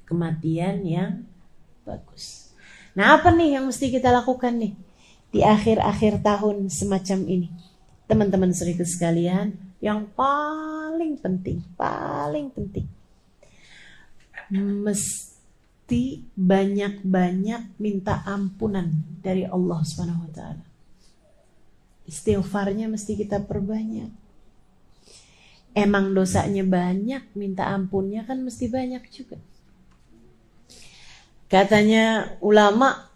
kematian yang bagus. Nah, apa nih yang mesti kita lakukan nih di akhir-akhir tahun semacam ini, teman-teman saudara sekalian? Yang paling penting mesti banyak-banyak minta ampunan dari Allah Subhanahu wa taala. Istighfarnya mesti kita perbanyak. Emang dosanya banyak, minta ampunnya kan mesti banyak juga. Katanya ulama,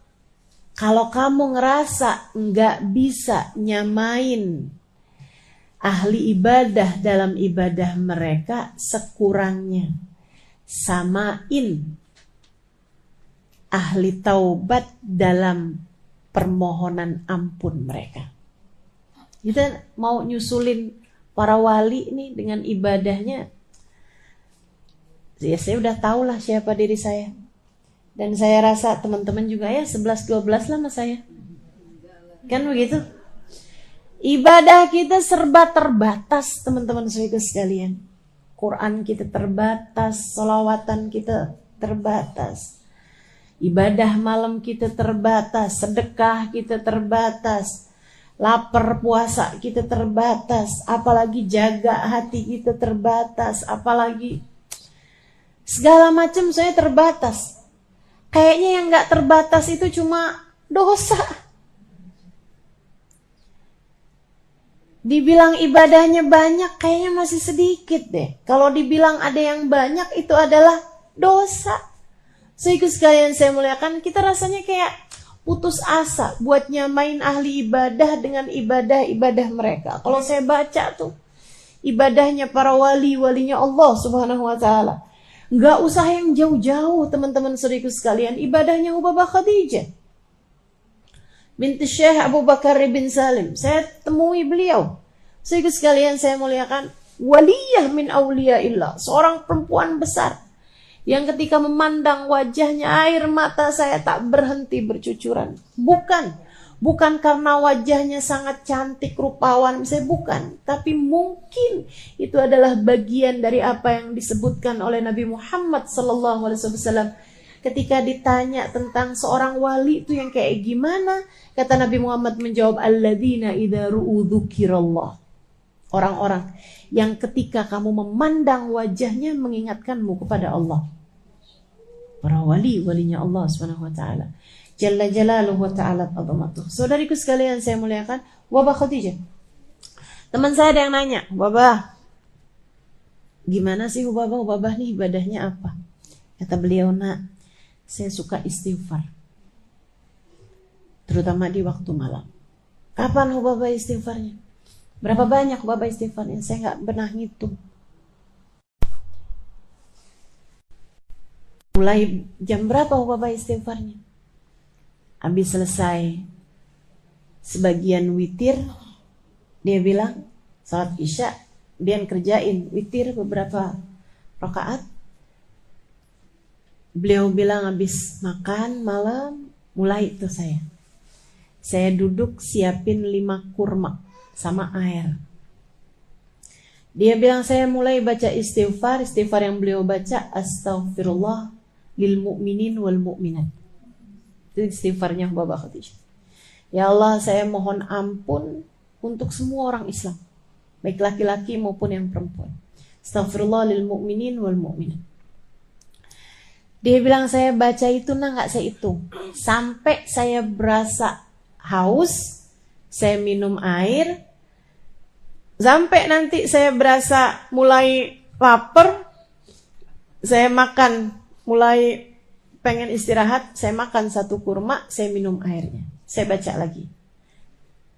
kalau kamu ngerasa nggak bisa nyamain ahli ibadah dalam ibadah mereka, sekurangnya samain ahli taubat dalam permohonan ampun mereka. Kita mau nyusulin para wali nih dengan ibadahnya. Ya, saya udah tahu lah siapa diri saya. Dan saya rasa teman-teman juga ya 11-12 lah sama saya. Kan begitu? Ibadah kita serba terbatas, teman-teman sekalian. Quran kita terbatas, sholawatan kita terbatas. Ibadah malam kita terbatas, sedekah kita terbatas, lapar puasa kita terbatas, apalagi jaga hati kita terbatas, apalagi segala macam saya terbatas. Kayaknya yang gak terbatas itu cuma dosa. Dibilang ibadahnya banyak, kayaknya masih sedikit deh. Kalau dibilang ada yang banyak, itu adalah dosa. Saudara sekalian saya muliakan, kita rasanya kayak putus asa buat nyamain ahli ibadah dengan ibadah-ibadah mereka. Kalau saya baca tuh ibadahnya para walinya Allah Subhanahu wa taala, nggak usah yang jauh-jauh, teman-teman saudara sekalian. Ibadahnya Hubabah Khadijah binti Syekh Abu Bakar bin Salim, saya temui beliau. Saudara sekalian saya muliakan, waliyah min auliyaillah, seorang perempuan besar yang ketika memandang wajahnya air mata saya tak berhenti bercucuran. Bukan karena wajahnya sangat cantik, rupawan, misalnya bukan. Tapi mungkin itu adalah bagian dari apa yang disebutkan oleh Nabi Muhammad SAW. Ketika ditanya tentang seorang wali itu yang kayak gimana, kata Nabi Muhammad menjawab, alladzina idza ru'u dzukirallah. Orang-orang yang ketika kamu memandang wajahnya mengingatkanmu kepada Allah. Para walinya Allah Subhanahu wa taala. Jalla jalaluhu wa ta'ala azamatuh. Saudariku sekalian saya muliakan, Wabah Khadijah. Teman saya ada yang nanya, Wabah, gimana sih Wabah nih ibadahnya apa? Kata beliau, nak, saya suka istighfar. Terutama di waktu malam. Kapan Wabah istighfarnya? Berapa banyak Wabah istighfarnya? Saya nggak pernah ngitung. Mulai jam berapa Wabah istighfarnya? Habis selesai sebagian witir, dia bilang salat isya, dia kerjain witir beberapa rakaat. Beliau bilang habis makan malam, mulai itu saya duduk siapin 5 kurma sama air. Dia bilang saya mulai baca istighfar yang beliau baca, astaghfirullah lil mu'minin wal mu'minat. Itu istighfarnya Wabah Khadijah. Ya Allah, saya mohon ampun untuk semua orang Islam, baik laki-laki maupun yang perempuan. Astaghfirullah lil mu'minin wal mu'minat. Dia bilang saya baca itu nggak saya hitung, sampai saya berasa haus, saya minum air, sampai nanti saya berasa mulai lapar, saya makan, mulai pengen istirahat, saya makan 1 kurma, saya minum airnya, saya baca lagi.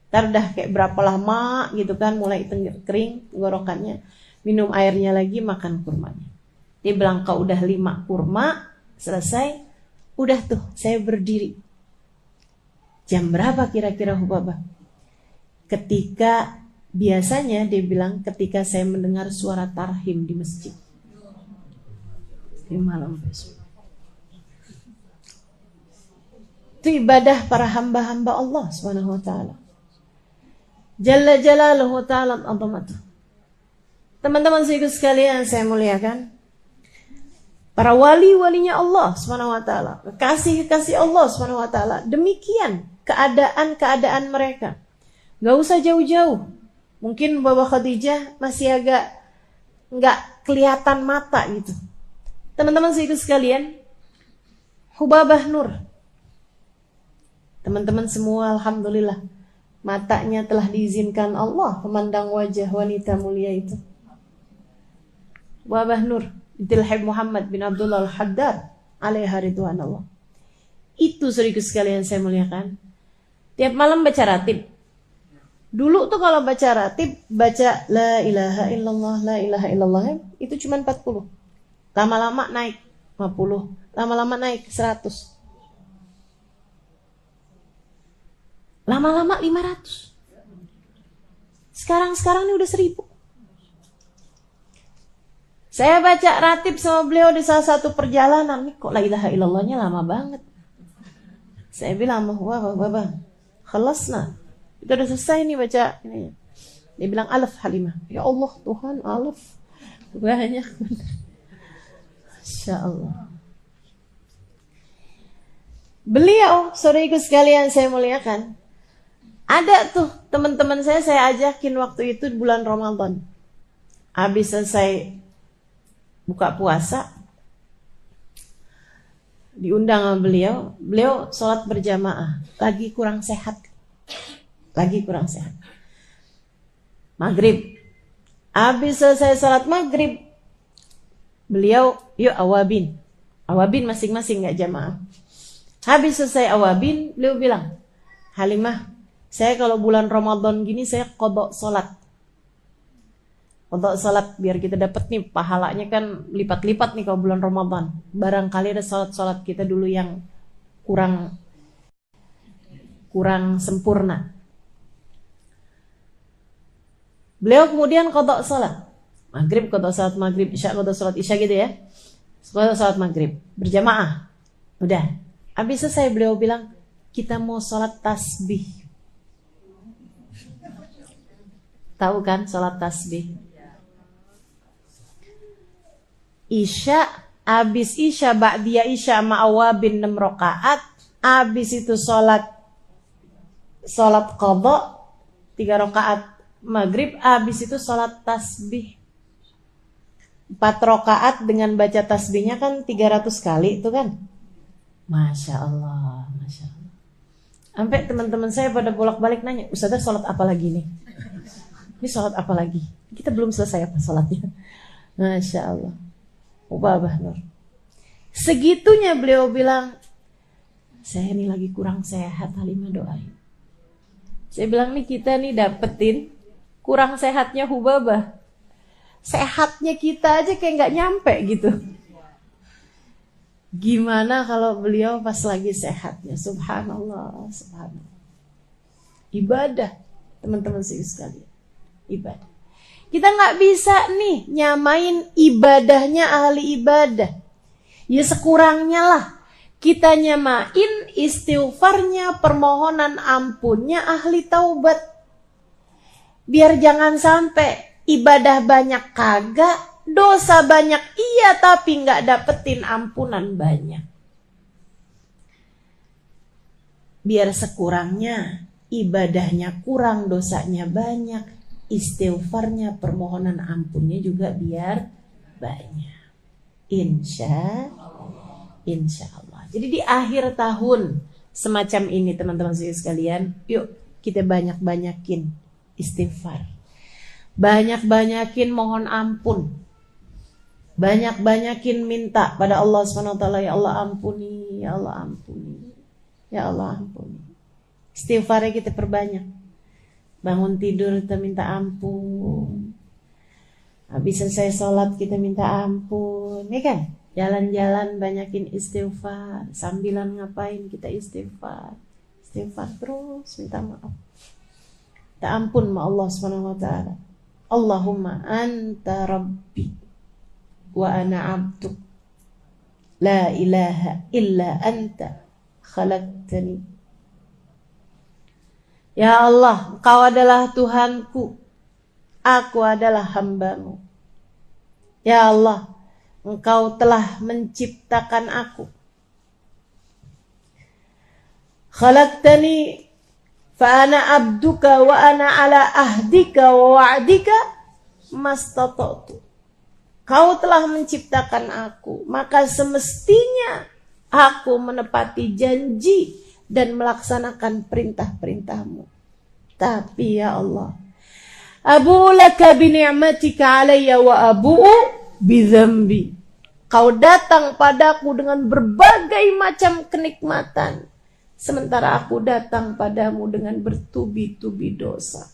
Ntar udah kayak berapa lama gitu kan, mulai kering tenggorokannya, minum airnya lagi, makan kurmanya. Dia bilang kalau udah 5 kurma selesai, udah tuh saya berdiri. Jam berapa kira-kira Hubabah? Ketika biasanya dia bilang ketika saya mendengar suara tarhim di masjid di malam besok. Itu ibadah para hamba-hamba Allah Subhanahu wa taala. Jalla jalaluhu ta'ala azamatuh. Teman-teman sekalian saya muliakan, para walinya Allah Subhanahu wa taala, kekasih Allah Subhanahu wa taala, demikian keadaan mereka. Gak usah jauh-jauh. Mungkin Wabah Khadijah masih agak nggak kelihatan mata gitu. Teman-teman sekalian, Hubabah Nur. Teman-teman semua alhamdulillah matanya telah diizinkan Allah memandang wajah wanita mulia itu. Hubabah Nur binti Habib Muhammad bin Abdullah Al-Haddad alaiha ridwanallah. Itu saudaraku sekalian saya muliakan. Tiap malam baca ratib. Dulu tuh kalau baca ratib, baca la ilaha illallah, itu cuma 40. Lama-lama naik 50, lama-lama naik 100. Lama-lama 500. Sekarang ini udah 1000. Saya baca ratib sama beliau di salah satu perjalanan, nih kok la ilaha illallahnya lama banget. Saya bilang, wah, khalasna. Itu udah selesai nih baca ini. Dia bilang alaf Halimah. Ya Allah Tuhan, alaf banyak. Masya Allah. Beliau, saudaraku sekalian saya muliakan, ada tuh teman-teman saya ajakin waktu itu bulan Ramadan. Habis selesai buka puasa, diundang sama beliau sholat berjamaah, lagi kurang sehat. Maghrib, habis selesai sholat maghrib, beliau yuk awabin masing-masing nggak jamaah. Habis selesai awabin, beliau bilang, Halimah, saya kalau bulan Ramadan gini saya qadha sholat biar kita dapat nih pahalanya kan lipat-lipat nih kalau bulan Ramadan. Barangkali ada sholat kita dulu yang kurang sempurna. Beliau kemudian qadha sholat maghrib, qadha sholat maghrib, isya, qadha sholat isya gitu ya. Sholat maghrib berjamaah. Udah. Habis selesai beliau bilang, kita mau sholat tasbih. Tahu kan sholat tasbih? Isya, habis isya, ba'diyah isya sama awabin 6 rakaat. Habis itu sholat qadha 3 rakaat maghrib. Habis itu sholat tasbih 4 rakaat dengan baca tasbihnya kan 300 kali itu kan. Masya Allah, Masya Allah. Sampai teman-teman saya pada bolak-balik nanya, Ustazah sholat apa lagi nih? Ini sholat apa lagi? Kita belum selesai apa sholatnya. Masya Allah. Ubah Nur. Segitunya beliau bilang, saya ini lagi kurang sehat, Halimah doain. Saya bilang nih kita nih dapetin kurang sehatnya Hubabah. Sehatnya kita aja kayak gak nyampe gitu. Gimana kalau beliau pas lagi sehatnya? Subhanallah, subhanallah. Ibadah, teman-teman sekalian. Ibadah. Kita gak bisa nih nyamain ibadahnya ahli ibadah. Ya sekurangnya lah kita nyamain istighfarnya, permohonan ampunnya ahli taubat. Biar jangan sampai ibadah banyak kagak, dosa banyak iya tapi gak dapetin ampunan banyak. Biar sekurangnya ibadahnya kurang, dosanya banyak, istighfarnya, permohonan ampunnya juga biar banyak. Insya Allah. Jadi di akhir tahun semacam ini teman-teman sekalian, yuk kita banyak-banyakin istighfar. Banyak-banyakin mohon ampun. Banyak-banyakin minta pada Allah SWT, ya Allah ampuni, ya Allah ampuni. Ya Allah ampuni. Istighfarnya kita perbanyak. Bangun tidur kita minta ampun. Habis selesai sholat kita minta ampun. Ini kan? Jalan-jalan banyakin istighfar. Sambilan ngapain kita istighfar. Istighfar terus minta maaf. Minta ampun sama Allah SWT. Allahumma anta rabbi wa ana abduk. La ilaha illa anta khalaqtani. Ya Allah, Engkau adalah Tuhanku, aku adalah hambamu. Ya Allah, Engkau telah menciptakan aku. Khalaqtani fa ana abduka wa ana ala ahdika wa wa'dika mastata'tu. Kau telah menciptakan aku, maka semestinya aku menepati janji dan melaksanakan perintah-perintahmu. Tapi ya Allah, abu'u laka bi ni'matika alayya wa abu'u bi dzambi. Kau datang padaku dengan berbagai macam kenikmatan, sementara aku datang padamu dengan bertubi-tubi dosa.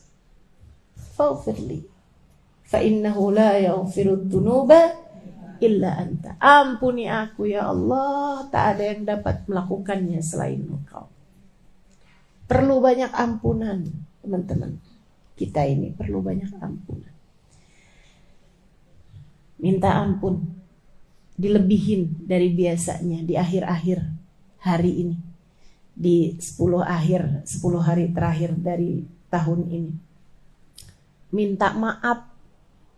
Faghfirli fa innahu la yaghfiru dzunuba illa anta. Ampuni aku ya Allah, tak ada yang dapat melakukannya selain Engkau. Perlu banyak ampunan, teman-teman. Kita ini perlu banyak ampunan. Minta ampun, dilebihin dari biasanya di akhir-akhir hari ini. Di 10 hari terakhir dari tahun ini. Minta maaf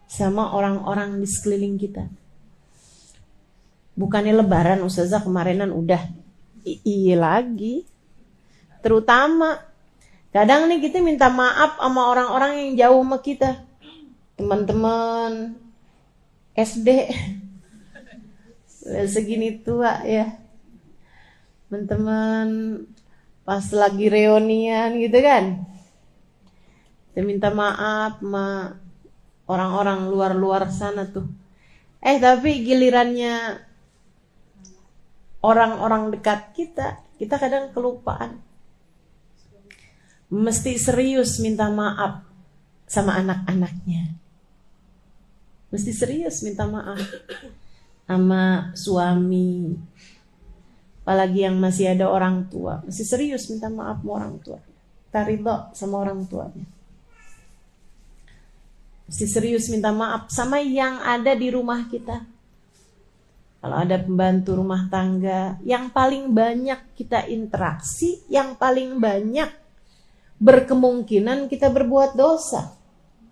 sama orang-orang di sekeliling kita. Bukannya lebaran Ustazah kemarinan udah. Iya lagi. Terutama kadang nih kita minta maaf sama orang-orang yang jauh sama kita. Teman-teman SD segini tua ya. Teman-teman pas lagi reunian gitu kan. Kita minta maaf sama orang-orang luar-luar sana tuh. Tapi gilirannya orang-orang dekat kita kadang kelupaan. Mesti serius minta maaf sama anak-anaknya. Mesti serius minta maaf sama suami. Apalagi yang masih ada orang tua. Mesti serius minta maaf sama orang tua. Kita ridho sama orang tuanya. Mesti serius minta maaf sama yang ada di rumah kita. kalau ada pembantu rumah tangga, yang paling banyak kita interaksi, yang paling banyak berkemungkinan kita berbuat dosa.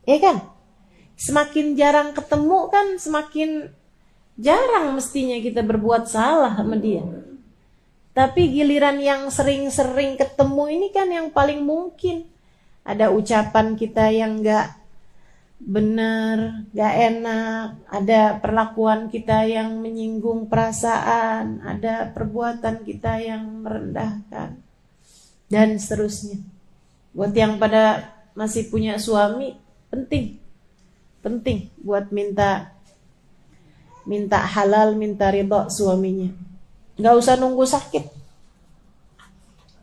Ya kan? Semakin jarang ketemu kan semakin jarang mestinya kita berbuat salah sama dia. Tapi giliran yang sering-sering ketemu ini kan yang paling mungkin. Ada ucapan kita yang gak benar, gak enak. Ada perlakuan kita yang menyinggung perasaan. Ada perbuatan kita yang merendahkan. Dan seterusnya. Buat yang pada masih punya suami, penting buat minta halal, minta ridha suaminya. Gak usah nunggu sakit.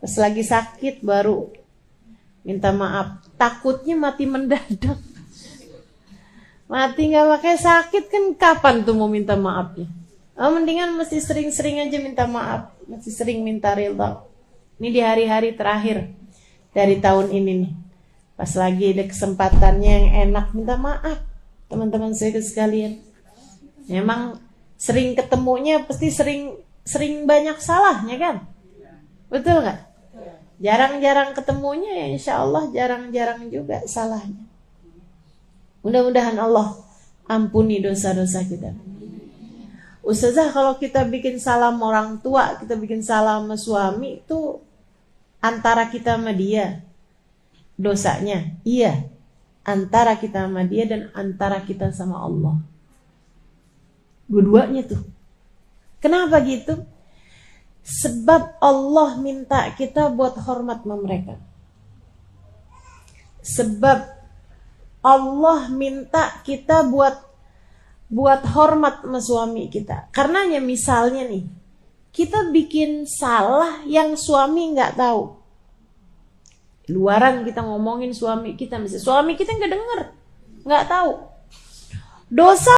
Pas lagi sakit baru minta maaf. Takutnya mati mendadak. Mati gak pakai sakit kan kapan tuh mau minta maafnya? Mendingan mesti sering-sering aja minta maaf. Mesti sering minta ridha. Ini di hari-hari terakhir dari tahun ini nih. Pas lagi ada kesempatannya yang enak, minta maaf. Teman-teman saya sekalian. Memang sering ketemunya pasti sering banyak salahnya kan? Betul gak? Jarang-jarang ketemunya ya insya Allah jarang-jarang juga salahnya. Mudah-mudahan Allah ampuni dosa-dosa kita. Ustazah, kalau kita bikin salah sama orang tua, kita bikin salah sama suami, itu antara kita sama dia dosanya? Iya, antara kita sama dia dan antara kita sama Allah. Dua-duanya tuh. Kenapa gitu? Sebab Allah minta kita buat hormat sama mereka. Sebab Allah minta kita buat hormat sama suami kita. Karenanya misalnya nih, kita bikin salah yang suami nggak tahu. Luaran kita ngomongin suami kita, misalnya suami kita nggak denger, nggak tahu. Dosa